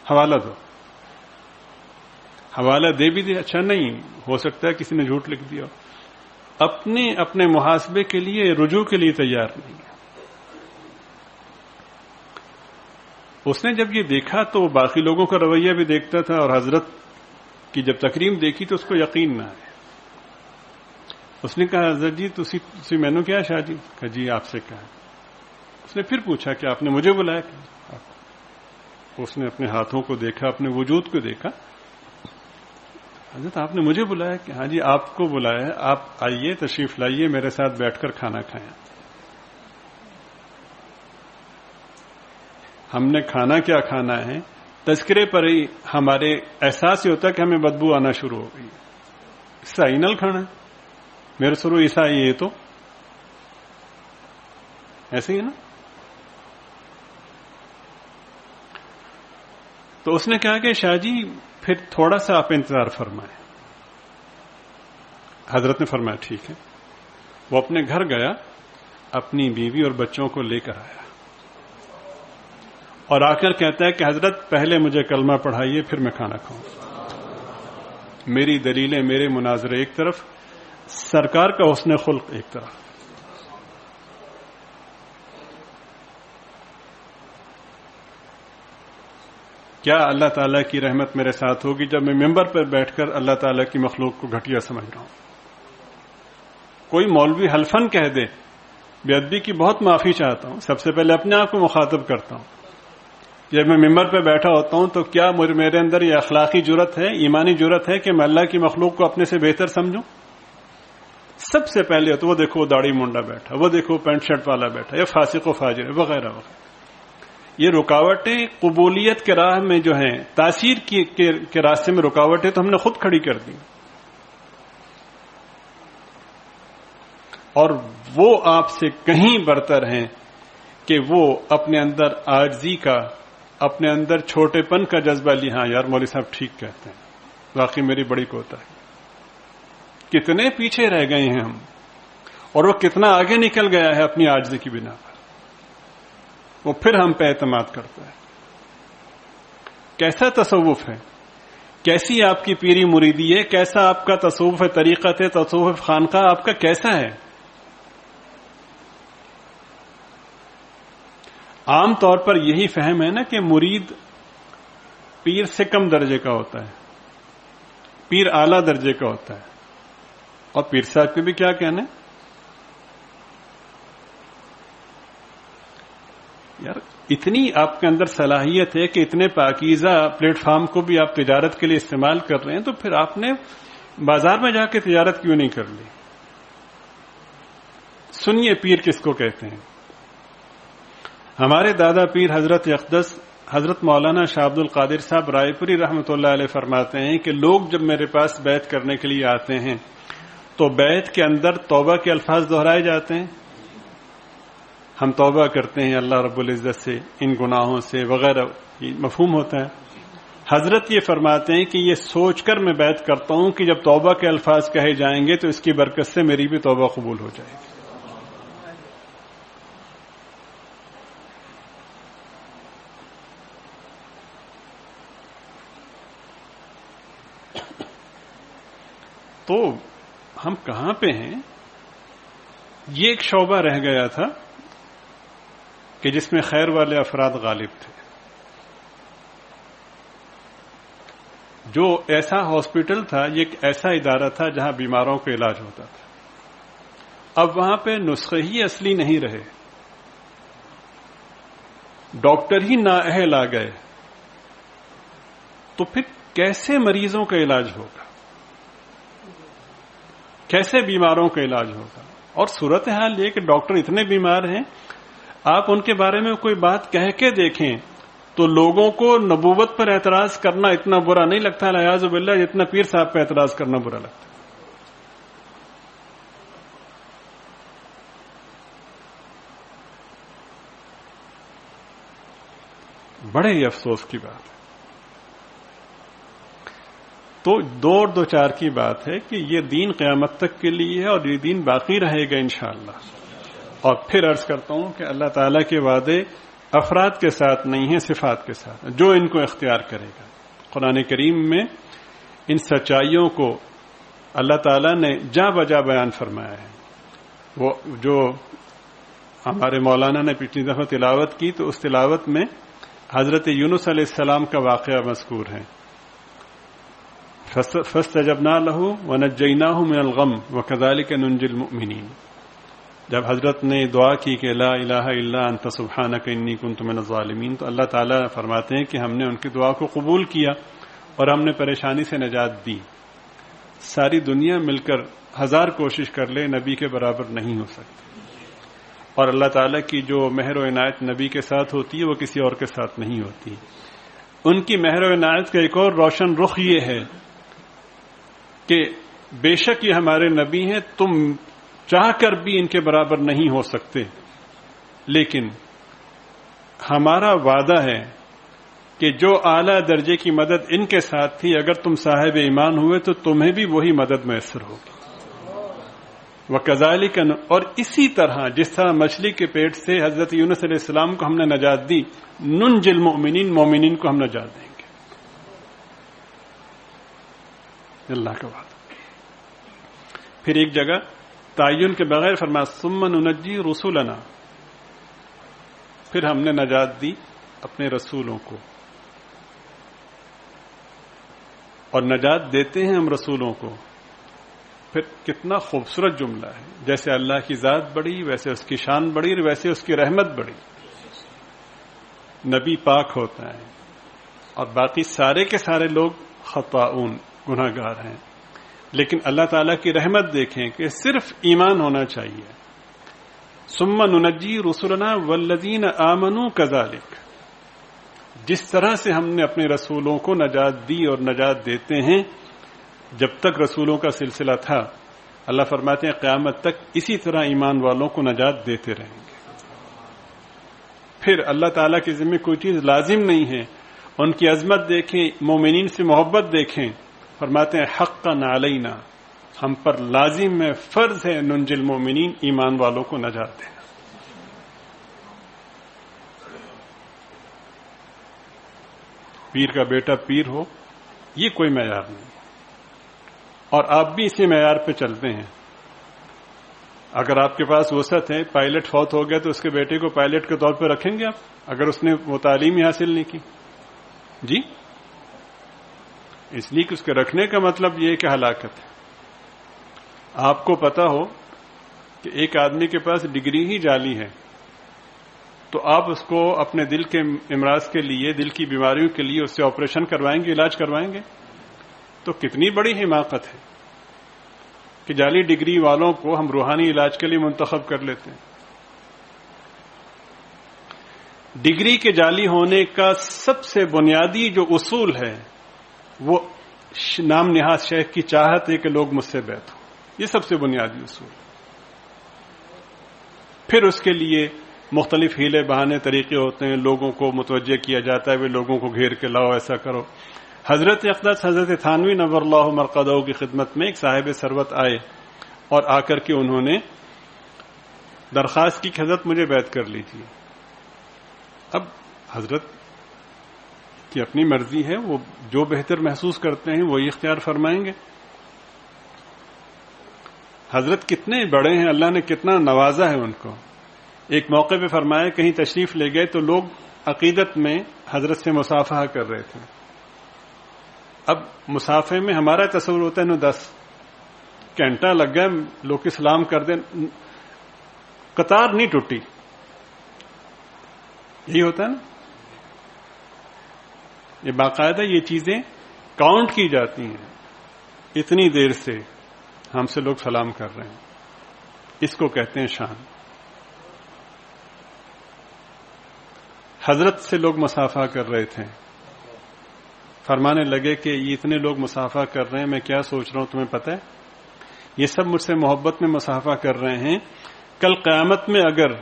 حوالہ دو، حوالہ دے بھی دے، اچھا نہیں ہو سکتا ہے کسی نے جھوٹ لکھ دیا. اپنے محاسبے کے لیے، رجوع کے لیے تیار نہیں ہے. اس نے جب یہ دیکھا تو باقی لوگوں کا رویہ بھی دیکھتا تھا، اور حضرت کی جب تکریم دیکھی تو اس کو یقین نہ آیا. اس نے کہا حضرت جی تسی مینوں کیا شاہ جی؟ کہا جی آپ سے کہا. اس نے پھر پوچھا کہ آپ نے مجھے بلایا؟ اس نے اپنے ہاتھوں کو دیکھا، اپنے وجود کو دیکھا. حضرت آپ نے مجھے بلایا؟ کہ ہاں جی آپ کو بلایا ہے، آپ آئیے، تشریف لائیے، میرے ساتھ بیٹھ کر کھانا کھائیں. ہم نے کھانا کیا کھانا ہے، تذکرے پر ہی ہمارے احساس یہ ہوتا ہے کہ ہمیں بدبو آنا شروع ہو گئی. عیسائی نل کھانا ہے، میرے سرو عیسائی، یہ تو ایسے ہی نا. تو اس نے کہا کہ شاہ جی پھر تھوڑا سا آپ انتظار فرمائیں. حضرت نے فرمایا ٹھیک ہے. وہ اپنے گھر گیا، اپنی بیوی اور بچوں کو لے کر آیا، اور آ کر کہتا ہے کہ حضرت پہلے مجھے کلمہ پڑھائیے پھر میں کھانا کھاؤں. میری دلیلیں، میرے مناظرے ایک طرف، سرکار کا حسن خلق ایک طرف. کیا اللہ تعالیٰ کی رحمت میرے ساتھ ہوگی جب میں ممبر پر بیٹھ کر اللہ تعالیٰ کی مخلوق کو گھٹیا سمجھ رہا ہوں. کوئی مولوی حلفن کہہ دے، بے ادبی کی بہت معافی چاہتا ہوں، سب سے پہلے اپنے آپ کو مخاطب کرتا ہوں. جب میں ممبر پہ بیٹھا ہوتا ہوں تو کیا میرے اندر یہ اخلاقی جرت ہے، ایمانی جرت ہے کہ میں اللہ کی مخلوق کو اپنے سے بہتر سمجھوں؟ سب سے پہلے تو وہ دیکھو داڑھی مونڈا بیٹھا، وہ دیکھو پینٹ شرٹ والا بیٹھا، یا فاسق و فاجر وغیرہ وغیرہ. یہ رکاوٹیں قبولیت کے راہ میں جو ہیں، تاثیر کے راستے میں رکاوٹیں تو ہم نے خود کھڑی کر دی. اور وہ آپ سے کہیں برتر ہیں کہ وہ اپنے اندر عاجزی کا، اپنے اندر چھوٹے پن کا جذبہ لی. ہاں یار مولوی صاحب ٹھیک کہتے ہیں، واقعی میری بڑی کوتاہی. کتنے پیچھے رہ گئے ہیں ہم، اور وہ کتنا آگے نکل گیا ہے اپنی عاجزی کی بنا پر. وہ پھر ہم پہ اعتماد کرتا ہے. کیسا تصوف ہے، کیسی آپ کی پیری مریدی ہے، کیسا آپ کا تصوف طریقت ہے، تصوف خانقاہ آپ کا کیسا ہے؟ عام طور پر یہی فہم ہے نا کہ مرید پیر سے کم درجے کا ہوتا ہے، پیر اعلیٰ درجے کا ہوتا ہے. اور پیر صاحب کے بھی کیا کہنا ہے یار. اتنی آپ کے اندر صلاحیت ہے کہ اتنے پاکیزہ پلیٹ فارم کو بھی آپ تجارت کے لیے استعمال کر رہے ہیں، تو پھر آپ نے بازار میں جا کے تجارت کیوں نہیں کر لی؟ سنیے پیر کس کو کہتے ہیں. ہمارے دادا پیر حضرت اقدس حضرت مولانا شاہ عبد القادر صاحب رائے پوری رحمۃ اللہ علیہ فرماتے ہیں کہ لوگ جب میرے پاس بیعت کرنے کے لیے آتے ہیں تو بیعت کے اندر توبہ کے الفاظ دہرائے جاتے ہیں. ہم توبہ کرتے ہیں اللہ رب العزت سے ان گناہوں سے وغیرہ، مفہوم ہوتا ہے. حضرت یہ فرماتے ہیں کہ یہ سوچ کر میں بیعت کرتا ہوں کہ جب توبہ کے الفاظ کہے جائیں گے تو اس کی برکت سے میری بھی توبہ قبول ہو جائے گی. تو ہم کہاں پہ ہیں؟ یہ ایک شعبہ رہ گیا تھا کہ جس میں خیر والے افراد غالب تھے. جو ایسا ہاسپٹل تھا، یہ ایک ایسا ادارہ تھا جہاں بیماروں کا علاج ہوتا تھا. اب وہاں پہ نسخے ہی اصلی نہیں رہے، ڈاکٹر ہی نااہل آ گئے، تو پھر کیسے مریضوں کا علاج ہوگا، کیسے بیماروں کا علاج ہوگا؟ اور صورتحال یہ کہ ڈاکٹر اتنے بیمار ہیں، آپ ان کے بارے میں کوئی بات کہہ کے دیکھیں تو لوگوں کو نبوت پر اعتراض کرنا اتنا برا نہیں لگتا الیاذ باللہ جتنا پیر صاحب پہ اعتراض کرنا برا لگتا ہے. بڑے ہی افسوس کی بات ہے. تو دو اور دو چار کی بات ہے کہ یہ دین قیامت تک کے لیے ہے اور یہ دین باقی رہے گا انشاءاللہ. اور پھر عرض کرتا ہوں کہ اللہ تعالیٰ کے وعدے افراد کے ساتھ نہیں ہیں، صفات کے ساتھ، جو ان کو اختیار کرے گا. قرآن کریم میں ان سچائیوں کو اللہ تعالیٰ نے جا بجا بیان فرمایا ہے. وہ جو ہمارے مولانا نے پچھلی دفعہ تلاوت کی تو اس تلاوت میں حضرت یونس علیہ السلام کا واقعہ مذکور ہے. فاستجبنا له ونجيناه من الغم وكذلك ننجي المؤمنين. جب حضرت نے دعا کی کہ لا الہ الا انت سبحانک انی کنت من الظالمین، تو اللہ تعالیٰ فرماتے ہیں کہ ہم نے ان کی دعا کو قبول کیا اور ہم نے پریشانی سے نجات دی. ساری دنیا مل کر 1000 کوشش کر لے نبی کے برابر نہیں ہو سکتی. اور اللہ تعالیٰ کی جو مہر و عنایت نبی کے ساتھ ہوتی ہے وہ کسی اور کے ساتھ نہیں ہوتی. ان کی مہر و عنایت کا ایک اور روشن رخ یہ ہے کہ بے شک یہ ہمارے نبی ہیں، تم چاہ کر بھی ان کے برابر نہیں ہو سکتے، لیکن ہمارا وعدہ ہے کہ جو اعلیٰ درجے کی مدد ان کے ساتھ تھی اگر تم صاحب ایمان ہوئے تو تمہیں بھی وہی مدد میسر ہوگی. وَكَذَلِكَ، اور اسی طرح جس طرح مچھلی کے پیٹ سے حضرت یونس علیہ السلام کو ہم نے نجات دی، ننجی المؤمنین، مومنین کو ہم نجات دیں گے. اللہ کا وعدہ. پھر ایک جگہ تعین کے بغیر فرمایا ثم ننجی رسولنا، پھر ہم نے نجات دی اپنے رسولوں کو، اور نجات دیتے ہیں ہم رسولوں کو. پھر کتنا خوبصورت جملہ ہے، جیسے اللہ کی ذات بڑی ویسے اس کی شان بڑی اور ویسے اس کی رحمت بڑی. نبی پاک ہوتا ہے اور باقی سارے کے سارے لوگ خطاؤن، گناہ گار ہیں، لیکن اللہ تعالیٰ کی رحمت دیکھیں کہ صرف ایمان ہونا چاہیے. ثم ننجی رسلنا والذین آمنوا کذالک، جس طرح سے ہم نے اپنے رسولوں کو نجات دی اور نجات دیتے ہیں، جب تک رسولوں کا سلسلہ تھا اللہ فرماتے ہیں قیامت تک اسی طرح ایمان والوں کو نجات دیتے رہیں گے. پھر اللہ تعالیٰ کے ذمہ کوئی چیز لازم نہیں ہے. ان کی عظمت دیکھیں، مومنین سے محبت دیکھیں، فرماتے ہیں حقا علینا، ہم پر لازم ہے، فرض ہے، ننجی المؤمنین، ایمان والوں کو نجات دینا. پیر کا بیٹا پیر ہو یہ کوئی معیار نہیں، اور آپ بھی اسی معیار پہ چلتے ہیں. اگر آپ کے پاس وسعت ہے، پائلٹ فوت ہو گیا تو اس کے بیٹے کو پائلٹ کے طور پہ رکھیں گے آپ اگر اس نے وہ تعلیم ہی حاصل نہیں کی؟ جی، اس لیے کہ اس کے رکھنے کا مطلب یہ ہے کہ ہلاکت ہے. آپ کو پتا ہو کہ ایک آدمی کے پاس ڈگری ہی جعلی ہے تو آپ اس کو اپنے دل کے امراض کے لیے، دل کی بیماریوں کے لیے اس سے آپریشن کروائیں گے، علاج کروائیں گے؟ تو کتنی بڑی حماقت ہے کہ جعلی ڈگری والوں کو ہم روحانی علاج کے لیے منتخب کر لیتے ہیں. ڈگری کے جعلی ہونے کا سب سے بنیادی جو اصول ہے وہ نام نہاد شیخ کی چاہت ہے کہ لوگ مجھ سے بیعت ہوں. یہ سب سے بنیادی اصول. پھر اس کے لیے مختلف ہیلے بہانے طریقے ہوتے ہیں، لوگوں کو متوجہ کیا جاتا ہے، وہ لوگوں کو گھیر کے لاؤ ایسا کرو. حضرت اقدس حضرت تھانوی نور اللہ مرقدہ کی خدمت میں ایک صاحب ثروت آئے اور آ کر کے انہوں نے درخواست کی کہ حضرت مجھے بیعت کر لیجیے. اب حضرت کی اپنی مرضی ہے، وہ جو بہتر محسوس کرتے ہیں وہی اختیار فرمائیں گے. حضرت کتنے بڑے ہیں، اللہ نے کتنا نوازا ہے ان کو. ایک موقع پہ فرمایا کہیں تشریف لے گئے تو لوگ عقیدت میں حضرت سے مصافحہ کر رہے تھے. اب مصافحے میں ہمارا تصور ہوتا ہے 10 گھنٹہ لگ گیا لوگ سلام کر دیں، قطار نہیں ٹوٹی. یہی ہوتا ہے نا. یہ باقاعدہ یہ چیزیں کاؤنٹ کی جاتی ہیں. اتنی دیر سے ہم سے لوگ سلام کر رہے ہیں، اس کو کہتے ہیں شان. حضرت سے لوگ مصافحہ کر رہے تھے، فرمانے لگے کہ یہ اتنے لوگ مصافحہ کر رہے ہیں، میں کیا سوچ رہا ہوں تمہیں پتہ ہے؟ یہ سب مجھ سے محبت میں مصافحہ کر رہے ہیں. کل قیامت میں اگر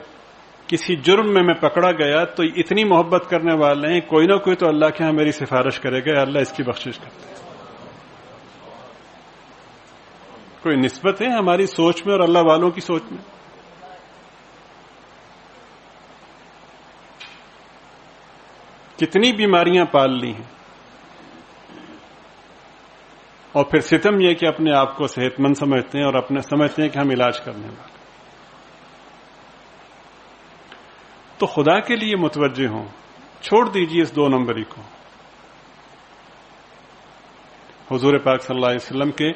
کسی جرم میں پکڑا گیا تو اتنی محبت کرنے والے ہیں، کوئی نہ کوئی تو اللہ کے ہاں میری سفارش کرے گا، اللہ اس کی بخشش کرتے ہیں. کوئی نسبت ہے ہماری سوچ میں اور اللہ والوں کی سوچ میں؟ کتنی بیماریاں پال لی ہیں، اور پھر ستم یہ کہ اپنے آپ کو صحت مند سمجھتے ہیں اور اپنے سمجھتے ہیں کہ ہم علاج کرنے والے. تو خدا کے لیے متوجہ ہوں، چھوڑ دیجیے اس 2 نمبری کو. حضور پاک صلی اللہ علیہ وسلم کے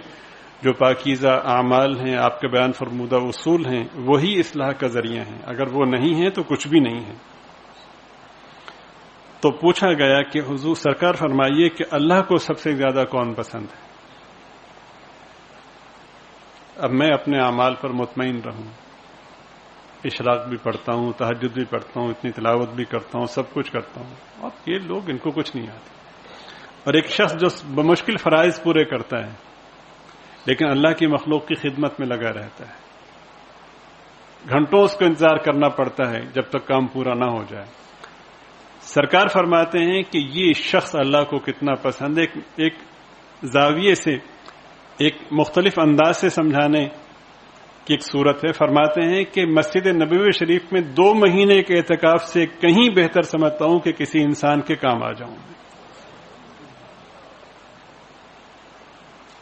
جو پاکیزہ اعمال ہیں، آپ کے بیان فرمودہ اصول ہیں، وہی اصلاح کا ذریعہ ہیں. اگر وہ نہیں ہیں تو کچھ بھی نہیں ہے. تو پوچھا گیا کہ حضور سرکار فرمائیے کہ اللہ کو سب سے زیادہ کون پسند ہے؟ اب میں اپنے اعمال پر مطمئن رہوں، اشراق بھی پڑھتا ہوں، تہجد بھی پڑھتا ہوں، اتنی تلاوت بھی کرتا ہوں، سب کچھ کرتا ہوں، اور یہ لوگ ان کو کچھ نہیں آتے. اور ایک شخص جو بمشکل فرائض پورے کرتا ہے لیکن اللہ کی مخلوق کی خدمت میں لگا رہتا ہے، گھنٹوں اس کو انتظار کرنا پڑتا ہے جب تک کام پورا نہ ہو جائے. سرکار فرماتے ہیں کہ یہ شخص اللہ کو کتنا پسند ہے. ایک زاویے سے، ایک مختلف انداز سے سمجھانے کی ایک صورت ہے. فرماتے ہیں کہ مسجد نبوی شریف میں 2 مہینے کے اعتکاف سے کہیں بہتر سمجھتا ہوں کہ کسی انسان کے کام آ جاؤں.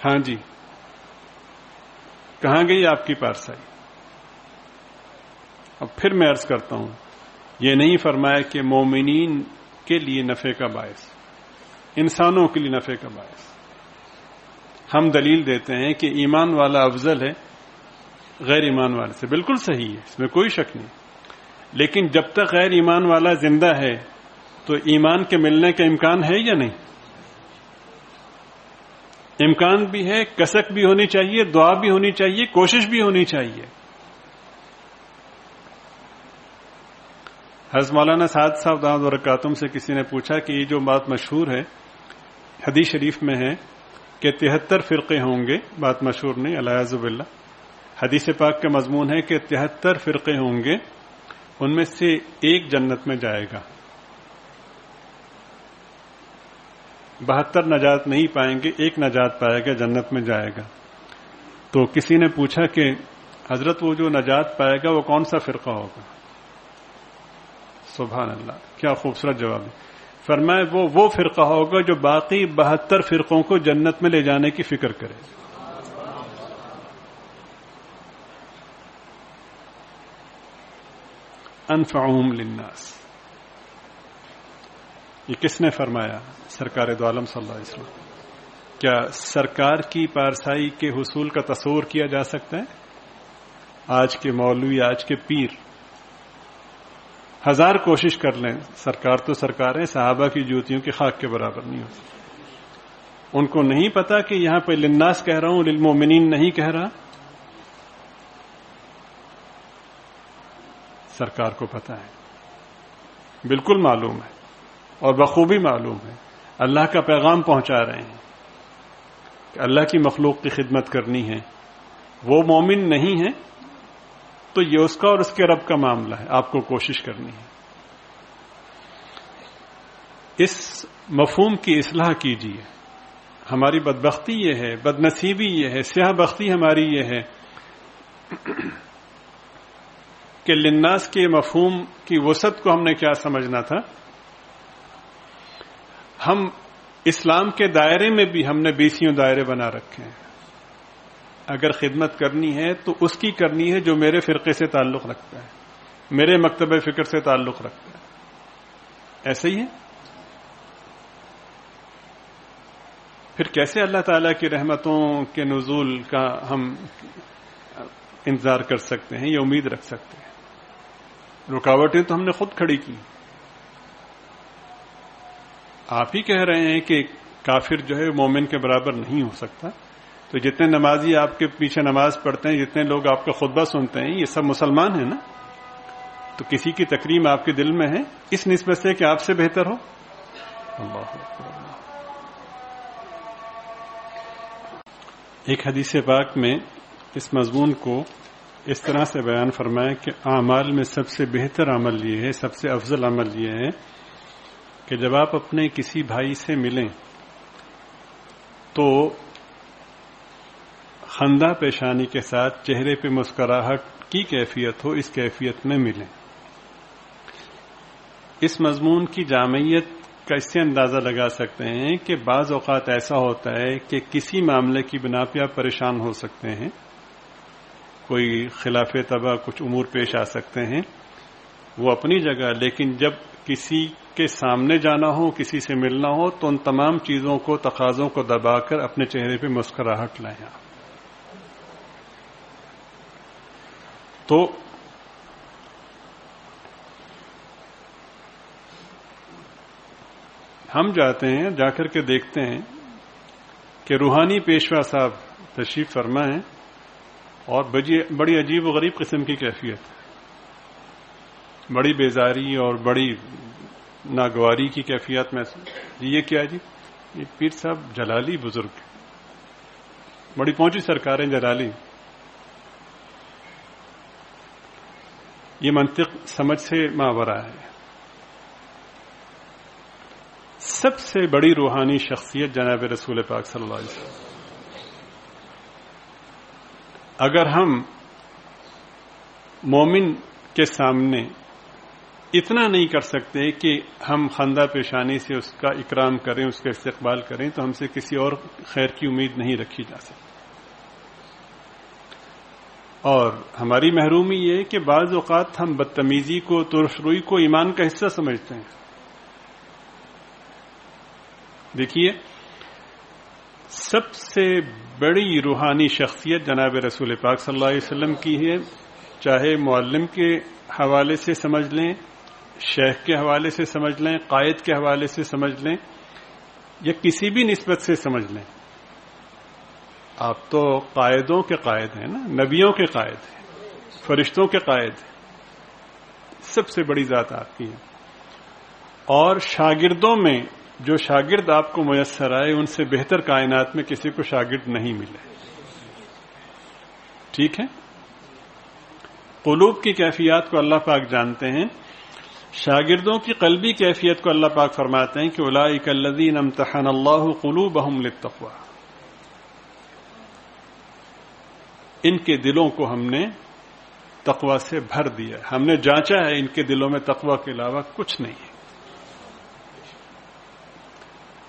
ہاں جی، کہاں گئی آپ کی پارسائی؟ اب پھر میں عرض کرتا ہوں، یہ نہیں فرمایا کہ مومنین کے لیے نفع کا باعث، انسانوں کے لیے نفع کا باعث. ہم دلیل دیتے ہیں کہ ایمان والا افضل ہے غیر ایمان والے سے، بالکل صحیح ہے، اس میں کوئی شک نہیں. لیکن جب تک غیر ایمان والا زندہ ہے تو ایمان کے ملنے کا امکان ہے یا نہیں؟ امکان بھی ہے، کسک بھی ہونی چاہیے، دعا بھی ہونی چاہیے، کوشش بھی ہونی چاہیے. حضرت مولانا سعد صاحب دامت برکاتہم سے کسی نے پوچھا کہ یہ جو بات مشہور ہے حدیث شریف میں ہے کہ 73 فرقے ہوں گے، بات مشہور نہیں، العیاذ باللہ. حدیث پاک کا مضمون ہے کہ 73 فرقے ہوں گے، ان میں سے ایک جنت میں جائے گا، 72 نجات نہیں پائیں گے، ایک نجات پائے گا، جنت میں جائے گا. تو کسی نے پوچھا کہ حضرت وہ جو نجات پائے گا وہ کون سا فرقہ ہوگا؟ سبحان اللہ، کیا خوبصورت جواب ہے. فرمائے وہ فرقہ ہوگا جو باقی 72 فرقوں کو جنت میں لے جانے کی فکر کرے. انفعهم للناس، یہ کس نے فرمایا؟ سرکار دو عالم صلی اللہ علیہ وسلم. کیا سرکار کی پارسائی کے حصول کا تصور کیا جا سکتا ہے؟ آج کے مولوی، آج کے پیر 1000 کوشش کر لیں، سرکار تو سرکار ہے، صحابہ کی جوتیوں کی خاک کے برابر نہیں ہوتی. ان کو نہیں پتا کہ یہاں پہ للناس کہہ رہا ہوں، للمؤمنین نہیں کہہ رہا. سرکار کو پتا ہے. بالکل معلوم ہے اور بخوبی معلوم ہے، اللہ کا پیغام پہنچا رہے ہیں کہ اللہ کی مخلوق کی خدمت کرنی ہے، وہ مومن نہیں ہے تو یہ اس کا اور اس کے رب کا معاملہ ہے، آپ کو کوشش کرنی ہے۔ اس مفہوم کی اصلاح کیجیے۔ ہماری بدبختی یہ ہے، بدنصیبی یہ ہے، سیاہ بختی ہماری یہ ہے کہ للناس کے مفہوم کی وسعت کو ہم نے کیا سمجھنا تھا، ہم اسلام کے دائرے میں بھی ہم نے 20 دائرے بنا رکھے ہیں۔ اگر خدمت کرنی ہے تو اس کی کرنی ہے جو میرے فرقے سے تعلق رکھتا ہے، میرے مکتب فکر سے تعلق رکھتا ہے۔ ایسے ہی ہے؟ پھر کیسے اللہ تعالیٰ کی رحمتوں کے نزول کا ہم انتظار کر سکتے ہیں یا امید رکھ سکتے ہیں؟ رکاوٹیں تو ہم نے خود کھڑی کی۔ آپ ہی کہہ رہے ہیں کہ کافر جو ہے مومن کے برابر نہیں ہو سکتا، تو جتنے نمازی آپ کے پیچھے نماز پڑھتے ہیں، جتنے لوگ آپ کا خطبہ سنتے ہیں، یہ سب مسلمان ہیں نا، تو کسی کی تکریم آپ کے دل میں ہے اس نسبت سے کہ آپ سے بہتر ہو؟ اللہ اکبر۔ ایک حدیث پاک میں اس مضمون کو اس طرح سے بیان فرمایا کہ اعمال میں سب سے بہتر عمل یہ ہے، سب سے افضل عمل یہ ہے کہ جب آپ اپنے کسی بھائی سے ملیں تو خندہ پیشانی کے ساتھ چہرے پہ مسکراہٹ کی کیفیت ہو، اس کیفیت میں ملیں۔ اس مضمون کی جامعیت کا اس سے اندازہ لگا سکتے ہیں کہ بعض اوقات ایسا ہوتا ہے کہ کسی معاملے کی بنا پہ آپ پریشان ہو سکتے ہیں، کوئی خلاف طبع کچھ امور پیش آ سکتے ہیں، وہ اپنی جگہ، لیکن جب کسی کے سامنے جانا ہو، کسی سے ملنا ہو، تو ان تمام چیزوں کو، تقاضوں کو دبا کر اپنے چہرے پہ مسکراہٹ لائیں۔ تو ہم جاتے ہیں، جا کر کے دیکھتے ہیں کہ روحانی پیشوا صاحب تشریف فرما ہیں اور بڑی عجیب و غریب قسم کی کیفیت، بڑی بیزاری اور بڑی ناگواری کی کیفیت میں۔ یہ کیا جی؟ یہ پیر صاحب جلالی بزرگ، بڑی پہنچی سرکاریں جلالی۔ یہ منطق سمجھ سے ماورا ہے۔ سب سے بڑی روحانی شخصیت جناب رسول پاک صلی اللہ علیہ وسلم۔ اگر ہم مومن کے سامنے اتنا نہیں کر سکتے کہ ہم خندہ پیشانی سے اس کا اکرام کریں، اس کا استقبال کریں، تو ہم سے کسی اور خیر کی امید نہیں رکھی جا سکتی۔ اور ہماری محرومی یہ ہے کہ بعض اوقات ہم بدتمیزی کو، ترش روئی کو ایمان کا حصہ سمجھتے ہیں۔ دیکھیے، سب سے بڑی روحانی شخصیت جناب رسول پاک صلی اللہ علیہ وسلم کی ہے، چاہے معلم کے حوالے سے سمجھ لیں، شیخ کے حوالے سے سمجھ لیں، قائد کے حوالے سے سمجھ لیں، یا کسی بھی نسبت سے سمجھ لیں۔ آپ تو قائدوں کے قائد ہیں نا، نبیوں کے قائد ہیں، فرشتوں کے قائد ہیں، سب سے بڑی ذات آپ کی ہے۔ اور شاگردوں میں جو شاگرد آپ کو میسر آئے، ان سے بہتر کائنات میں کسی کو شاگرد نہیں ملے۔ ٹھیک ہے؟ قلوب کی کیفیات کو اللہ پاک جانتے ہیں، شاگردوں کی قلبی کیفیت کو اللہ پاک فرماتے ہیں کہ اولئک الذین امتحن اللہ قلوبہم للتقوی، ان کے دلوں کو ہم نے تقوی سے بھر دیا، ہم نے جانچا ہے ان کے دلوں میں تقوی کے علاوہ کچھ نہیں ہے۔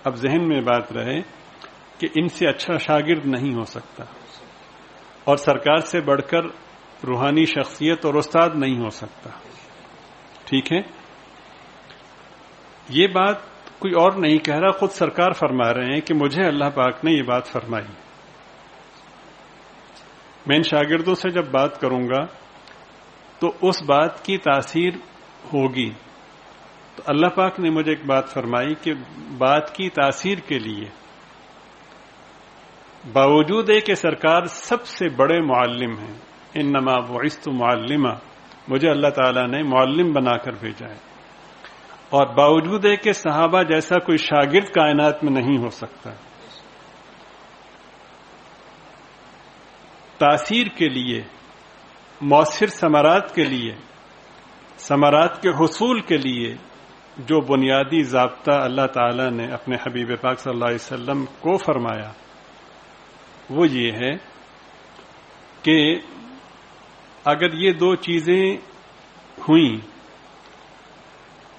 اب ذہن میں بات رہے کہ ان سے اچھا شاگرد نہیں ہو سکتا، اور سرکار سے بڑھ کر روحانی شخصیت اور استاد نہیں ہو سکتا۔ ٹھیک ہے؟ یہ بات کوئی اور نہیں کہہ رہا، خود سرکار فرما رہے ہیں کہ مجھے اللہ پاک نے یہ بات فرمائی۔ میں ان شاگردوں سے جب بات کروں گا تو اس بات کی تاثیر ہوگی، تو اللہ پاک نے مجھے ایک بات فرمائی کہ بات کی تاثیر کے لیے باوجود ہے کہ سرکار سب سے بڑے معلم ہیں، انما بعثت معلما، مجھے اللہ تعالیٰ نے معلم بنا کر بھیجا ہے، اور باوجود ہے کہ صحابہ جیسا کوئی شاگرد کائنات میں نہیں ہو سکتا. تاثیر کے لیے، مؤثر ثمرات کے لیے، ثمرات کے حصول کے لیے جو بنیادی ضابطہ اللہ تعالی نے اپنے حبیب پاک صلی اللہ علیہ وسلم کو فرمایا وہ یہ ہے کہ اگر یہ دو چیزیں ہوئیں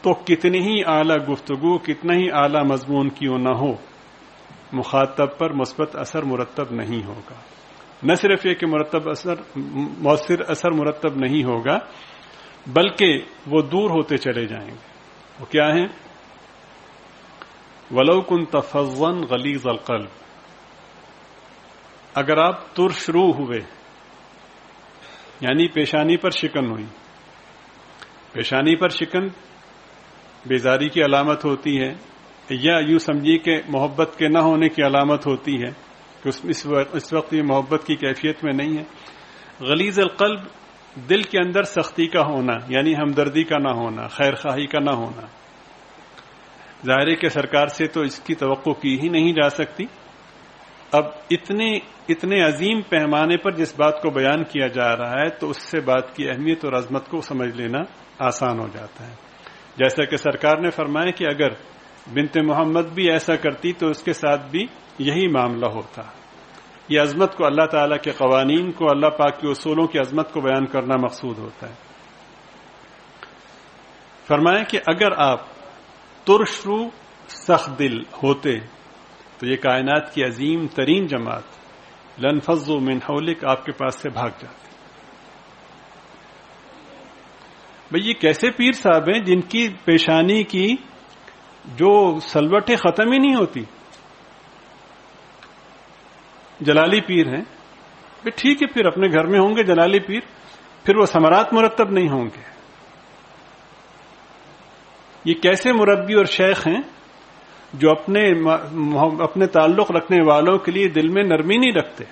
تو کتنی ہی اعلی گفتگو، کتنا ہی اعلی مضمون کیوں نہ ہو، مخاطب پر مثبت اثر مرتب نہیں ہوگا. نہ صرف یہ کہ مؤثر اثر مرتب نہیں ہوگا بلکہ وہ دور ہوتے چلے جائیں گے. وہ کیا ہیں؟ وَلَوْ كُنْتَ فَظًّا غَلِيظَ الْقَلْبِ، اگر آپ ترش روح ہوئے، یعنی پیشانی پر شکن ہوئی. پیشانی پر شکن بیزاری کی علامت ہوتی ہے، یا یوں سمجھیے کہ محبت کے نہ ہونے کی علامت ہوتی ہے کہ اس وقت یہ محبت کی کیفیت میں نہیں ہے. غلیظ القلب، دل کے اندر سختی کا ہونا، یعنی ہمدردی کا نہ ہونا، خیر خواہی کا نہ ہونا. ظاہر ہے کہ سرکار سے تو اس کی توقع کی ہی نہیں جا سکتی. اب اتنے عظیم پیمانے پر جس بات کو بیان کیا جا رہا ہے تو اس سے بات کی اہمیت اور عظمت کو سمجھ لینا آسان ہو جاتا ہے. جیسا کہ سرکار نے فرمایا کہ اگر بنت محمد بھی ایسا کرتی تو اس کے ساتھ بھی یہی معاملہ ہوتا. یہ عظمت کو، اللہ تعالیٰ کے قوانین کو، اللہ پاک کے اصولوں کی عظمت کو بیان کرنا مقصود ہوتا ہے. فرمایا کہ اگر آپ ترش رو سخت دل ہوتے تو یہ کائنات کی عظیم ترین جماعت لنفضوا من حولک آپ کے پاس سے بھاگ جاتی. بھئی یہ کیسے پیر صاحب ہیں جن کی پیشانی کی جو سلوٹیں ختم ہی نہیں ہوتی؟ جلالی پیر ہیں. ٹھیک ہے، پھر اپنے گھر میں ہوں گے جلالی پیر، پھر وہ ثمرات مرتب نہیں ہوں گے. یہ کیسے مربی اور شیخ ہیں جو اپنے تعلق رکھنے والوں کے لیے دل میں نرمی نہیں رکھتے؟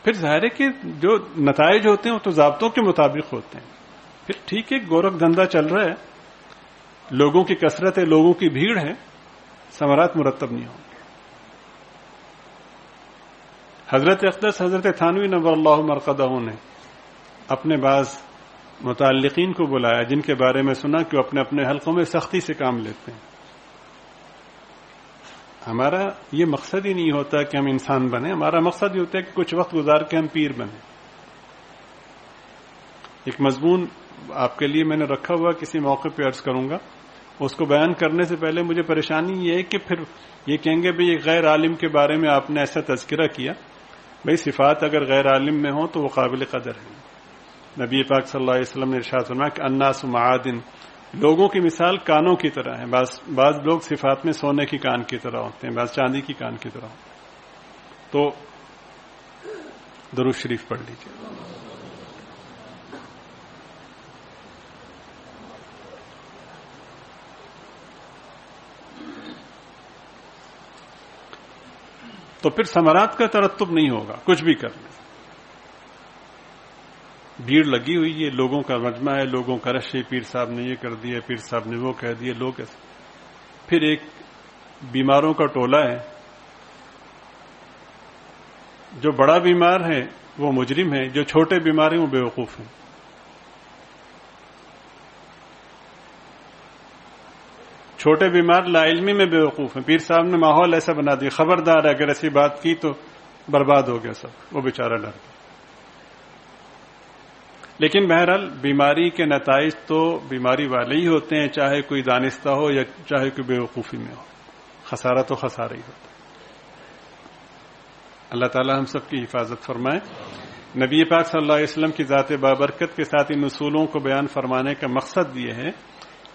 پھر ظاہر ہے کہ جو نتائج ہوتے ہیں وہ تو ضابطوں کے مطابق ہوتے ہیں. پھر ٹھیک ہے، گورکھ دھندا چل رہا ہے، لوگوں کی کثرت ہے، لوگوں کی بھیڑ ہے، ثمرات مرتب نہیں ہوں گے. حضرت اقدس حضرت تھانوی نور اللہ مرقدہ نے اپنے بعض متعلقین کو بلایا جن کے بارے میں سنا کہ وہ اپنے اپنے حلقوں میں سختی سے کام لیتے ہیں. ہمارا یہ مقصد ہی نہیں ہوتا کہ ہم انسان بنیں، ہمارا مقصد یہ ہوتا ہے کہ کچھ وقت گزار کے ہم پیر بنیں. ایک مضمون آپ کے لیے میں نے رکھا ہوا، کسی موقع پہ عرض کروں گا. اس کو بیان کرنے سے پہلے مجھے پریشانی یہ ہے کہ پھر یہ کہیں گے بھئی ایک غیر عالم کے بارے میں آپ نے ایسا تذکرہ کیا. بھئی صفات اگر غیر عالم میں ہوں تو وہ قابل قدر ہیں. نبی پاک صلی اللہ علیہ وسلم نے ارشاد فرمایا کہ الناس معادن، لوگوں کی مثال کانوں کی طرح ہے. بعض لوگ صفات میں سونے کی کان کی طرح ہوتے ہیں، بعض چاندی کی کان کی طرح ہوتے ہیں. تو درود شریف پڑھ لیجیے. تو پھر ثمرات کا ترتب نہیں ہوگا کچھ بھی کرنے. بھیڑ لگی ہوئی ہے، لوگوں کا مجمع ہے، لوگوں کا رش ہے، پیر صاحب نے یہ کر دیا، پیر صاحب نے وہ کہہ دیا، لوگ ایسے. پھر ایک بیماروں کا ٹولہ ہے. جو بڑا بیمار ہے وہ مجرم ہے، جو چھوٹے بیمار ہیں وہ بیوقوف ہیں. چھوٹے بیمار لا علمی میں بیوقوف ہیں. پیر صاحب نے ماحول ایسا بنا دیا، خبردار اگر ایسی بات کی تو برباد ہو گیا سب. وہ بیچارہ ڈر گیا. لیکن بہرحال بیماری کے نتائج تو بیماری والے ہی ہوتے ہیں، چاہے کوئی دانستہ ہو یا چاہے کوئی بیوقوفی میں ہو. خسارہ تو خسارہ ہی ہوتا ہے. اللہ تعالی ہم سب کی حفاظت فرمائے. نبی پاک صلی اللہ علیہ وسلم کی ذات بابرکت کے ساتھ ان اصولوں کو بیان فرمانے کا مقصد یہ ہے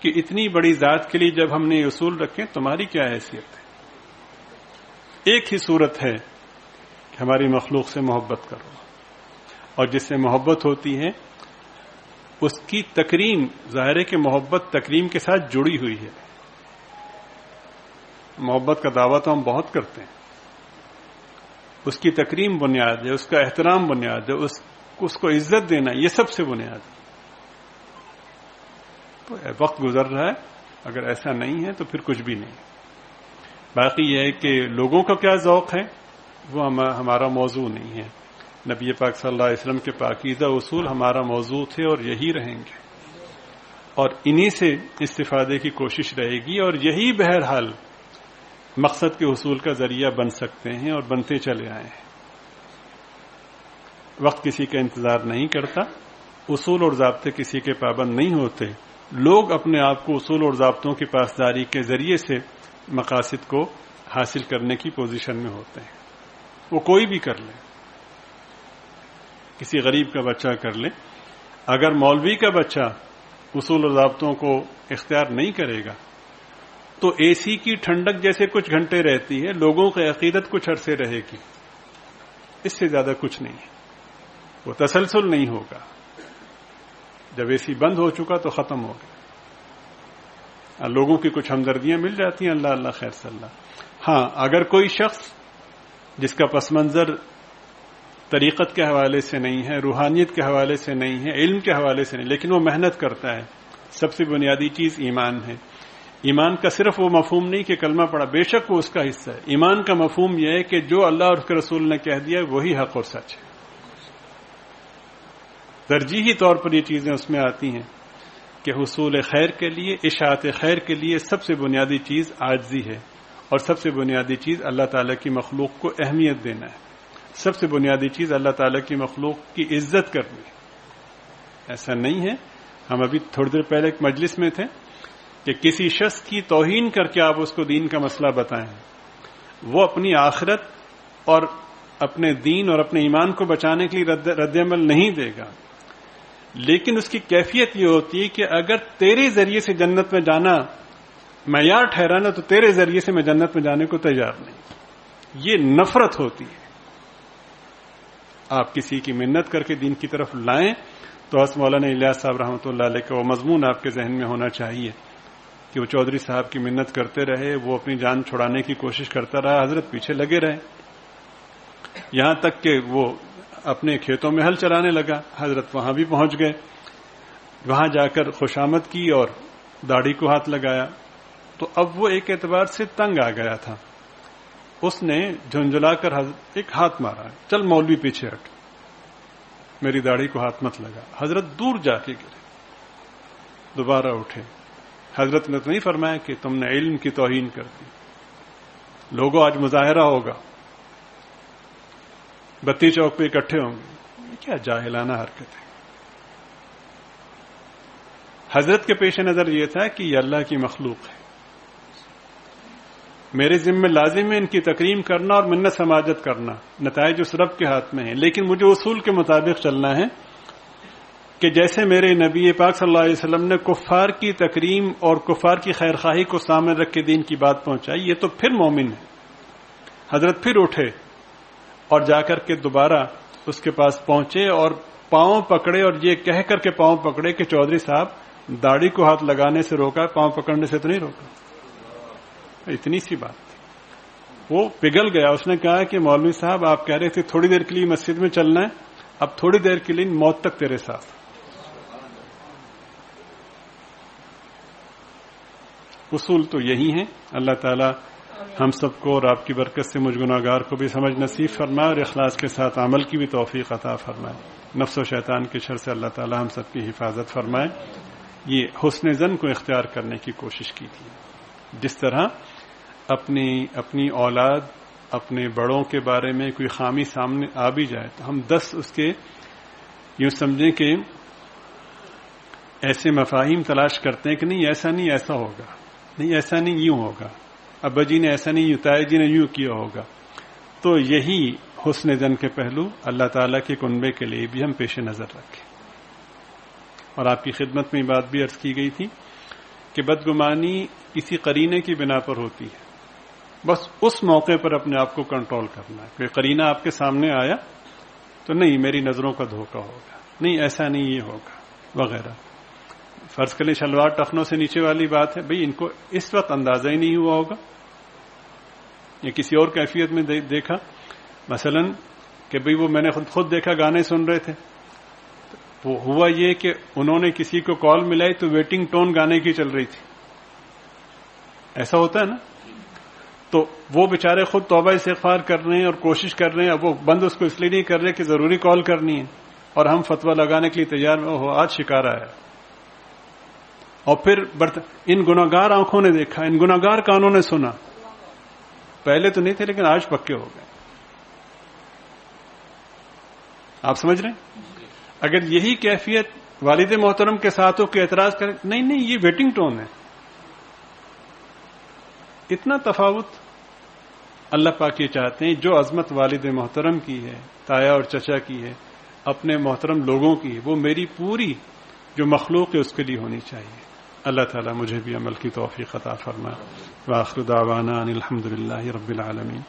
کہ اتنی بڑی ذات کے لیے جب ہم نے یہ اصول رکھے تمہاری کیا حیثیت ہے. ایک ہی صورت ہے کہ ہماری مخلوق سے محبت کرو، اور جس سے محبت ہوتی ہے اس کی تکریم، ظاہر ہے کہ محبت تکریم کے ساتھ جڑی ہوئی ہے. محبت کا دعویٰ تو ہم بہت کرتے ہیں، اس کی تکریم بنیاد ہے، اس کا احترام بنیاد ہے، اس کو عزت دینا یہ سب سے بنیاد ہے. تو وقت گزر رہا ہے، اگر ایسا نہیں ہے تو پھر کچھ بھی نہیں۔ باقی یہ ہے کہ لوگوں کا کیا ذوق ہے وہ ہمارا موضوع نہیں ہے۔ نبی پاک صلی اللہ علیہ وسلم کے پاکیزہ اصول ہمارا موضوع تھے اور یہی رہیں گے، اور انہی سے استفادے کی کوشش رہے گی، اور یہی بہرحال مقصد کے حصول کا ذریعہ بن سکتے ہیں اور بنتے چلے آئے ہیں۔ وقت کسی کا انتظار نہیں کرتا، اصول اور ضابطے کسی کے پابند نہیں ہوتے، لوگ اپنے آپ کو اصول اور ضابطوں کی پاسداری کے ذریعے سے مقاصد کو حاصل کرنے کی پوزیشن میں ہوتے ہیں۔ وہ کوئی بھی کر لے، کسی غریب کا بچہ کر لے، اگر مولوی کا بچہ اصول اور ضابطوں کو اختیار نہیں کرے گا تو اے سی کی ٹھنڈک جیسے کچھ گھنٹے رہتی ہے، لوگوں کی عقیدت کچھ عرصے رہے گی، اس سے زیادہ کچھ نہیں ہے، وہ تسلسل نہیں ہوگا۔ جب اے سی بند ہو چکا تو ختم ہو گیا۔ لوگوں کی کچھ ہمدردیاں مل جاتی ہیں، اللہ اللہ خیر صلی اللہ۔ ہاں، اگر کوئی شخص جس کا پس منظر طریقت کے حوالے سے نہیں ہے، روحانیت کے حوالے سے نہیں ہے، علم کے حوالے سے نہیں، لیکن وہ محنت کرتا ہے، سب سے بنیادی چیز ایمان ہے۔ ایمان کا صرف وہ مفہوم نہیں کہ کلمہ پڑھا، بے شک وہ اس کا حصہ ہے۔ ایمان کا مفہوم یہ ہے کہ جو اللہ اور اس کے رسول نے کہہ دیا وہی حق اور سچ ہے۔ ترجیحی طور پر یہ چیزیں اس میں آتی ہیں کہ حصول خیر کے لیے، اشاعت خیر کے لیے سب سے بنیادی چیز عاجزی ہے، اور سب سے بنیادی چیز اللہ تعالیٰ کی مخلوق کو اہمیت دینا ہے، سب سے بنیادی چیز اللہ تعالیٰ کی مخلوق کی عزت کرنی ہے۔ ایسا نہیں ہے، ہم ابھی تھوڑی دیر پہلے ایک مجلس میں تھے کہ کسی شخص کی توہین کر کے آپ اس کو دین کا مسئلہ بتائیں، وہ اپنی آخرت اور اپنے دین اور اپنے ایمان کو بچانے کے لیے رد عمل نہیں دے گا، لیکن اس کی کیفیت یہ ہوتی ہے کہ اگر تیرے ذریعے سے جنت میں جانا معیار ٹھہرانا تو تیرے ذریعے سے میں جنت میں جانے کو تیار نہیں۔ یہ نفرت ہوتی ہے۔ آپ کسی کی منت کر کے دین کی طرف لائیں تو حضرت مولانا الیاس صاحب رحمۃ اللہ علیہ کا وہ مضمون آپ کے ذہن میں ہونا چاہیے کہ وہ چودھری صاحب کی منت کرتے رہے، وہ اپنی جان چھڑانے کی کوشش کرتا رہا، حضرت پیچھے لگے رہے، یہاں تک کہ وہ اپنے کھیتوں میں ہل چلانے لگا، حضرت وہاں بھی پہنچ گئے، وہاں جا کر خوشامد کی اور داڑھی کو ہاتھ لگایا، تو اب وہ ایک اعتبار سے تنگ آ گیا تھا، اس نے جھنجھلا کر ایک ہاتھ مارا، چل مولوی پیچھے ہٹ، میری داڑھی کو ہاتھ مت لگا۔ حضرت دور جا کے گرے، دوبارہ اٹھے، حضرت نے تو نہیں فرمایا کہ تم نے علم کی توہین کر دی، لوگوں آج مظاہرہ ہوگا، بتی چوک پہ اکٹھے ہوں گے، یہ کیا جاہلانہ حرکت ہے۔ حضرت کے پیش نظر یہ تھا کہ یہ اللہ کی مخلوق ہے، میرے ذمہ لازم ہے ان کی تکریم کرنا اور منت سماجت کرنا، نتائج اس رب کے ہاتھ میں ہیں، لیکن مجھے اصول کے مطابق چلنا ہے کہ جیسے میرے نبی پاک صلی اللہ علیہ وسلم نے کفار کی تکریم اور کفار کی خیرخواہی کو سامنے رکھ کے دین کی بات پہنچائی، یہ تو پھر مومن ہے۔ حضرت پھر اٹھے اور جا کر کے دوبارہ اس کے پاس پہنچے اور پاؤں پکڑے، اور یہ کہہ کر کے پاؤں پکڑے کہ چودھری صاحب داڑھی کو ہاتھ لگانے سے روکا، پاؤں پکڑنے سے تو نہیں روکا۔ اتنی سی بات تھی، وہ پگھل گیا۔ اس نے کہا کہ مولوی صاحب آپ کہہ رہے تھے تھوڑی دیر کے لیے مسجد میں چلنا ہے، اب تھوڑی دیر کے لیے موت تک تیرے ساتھ۔ اصول تو یہی ہیں۔ اللہ تعالی ہم سب کو اور آپ کی برکت سے مجھ گناہگار کو بھی سمجھ نصیب فرمائے اور اخلاص کے ساتھ عمل کی بھی توفیق عطا فرمائے۔ نفس و شیطان کے شر سے اللہ تعالی ہم سب کی حفاظت فرمائے۔ یہ حسن ظن کو اختیار کرنے کی کوشش کی تھی، جس طرح اپنی اولاد، اپنے بڑوں کے بارے میں کوئی خامی سامنے آ بھی جائے تو ہم 10 اس کے یوں سمجھیں کہ ایسے مفاہیم تلاش کرتے ہیں کہ نہیں ایسا نہیں ایسا ہوگا، نہیں ایسا نہیں یوں ہوگا، ابا جی نے ایسا نہیں، تایا جی نے یوں کیا ہوگا۔ تو یہی حسن ظن کے پہلو اللہ تعالیٰ کے کنبے کے لیے بھی ہم پیش نظر رکھیں۔ اور آپ کی خدمت میں بات بھی عرض کی گئی تھی کہ بدگمانی کسی قرینے کی بنا پر ہوتی ہے، بس اس موقع پر اپنے آپ کو کنٹرول کرنا ہے۔ کوئی قرینہ آپ کے سامنے آیا تو نہیں میری نظروں کا دھوکہ ہوگا، نہیں ایسا نہیں یہ ہوگا وغیرہ۔ فرض کر لیں شلوار ٹخنوں سے نیچے والی بات ہے، بھئی ان کو اس وقت اندازہ ہی نہیں ہوا ہوگا، یا کسی اور کیفیت میں دیکھا، مثلا کہ بھئی وہ میں نے خود دیکھا گانے سن رہے تھے، وہ ہوا یہ کہ انہوں نے کسی کو کال ملائی تو ویٹنگ ٹون گانے کی چل رہی تھی. ایسا ہوتا ہے نا. تو وہ بیچارے خود توبہ استغفار کر رہے ہیں اور کوشش کر رہے ہیں. اب وہ بند اس کو اس لیے نہیں کر رہے کہ ضروری کال کرنی ہے, اور ہم فتویٰ لگانے کے لیے تیار میں ہو آج شکار آیا. اور پھر ان گناہگار آنکھوں نے دیکھا, ان گناہگار کانوں نے سنا. پہلے تو نہیں تھے لیکن آج پکے ہو گئے. آپ سمجھ رہے ہیں؟ اگر یہی کیفیت والد محترم کے ساتھ ہو کہ اعتراض کریں, نہیں یہ ویٹنگ ٹون ہے. اتنا تفاوت اللہ پاک یہ چاہتے ہیں. جو عظمت والد محترم کی ہے, تایا اور چچا کی ہے, اپنے محترم لوگوں کی ہے, وہ میری پوری جو مخلوق ہے اس کے لیے ہونی چاہیے. اللہ تعالیٰ مجھے بھی عمل کی توفیق عطا فرمائے. وآخر دعوانا ان الحمد للہ رب العالمین.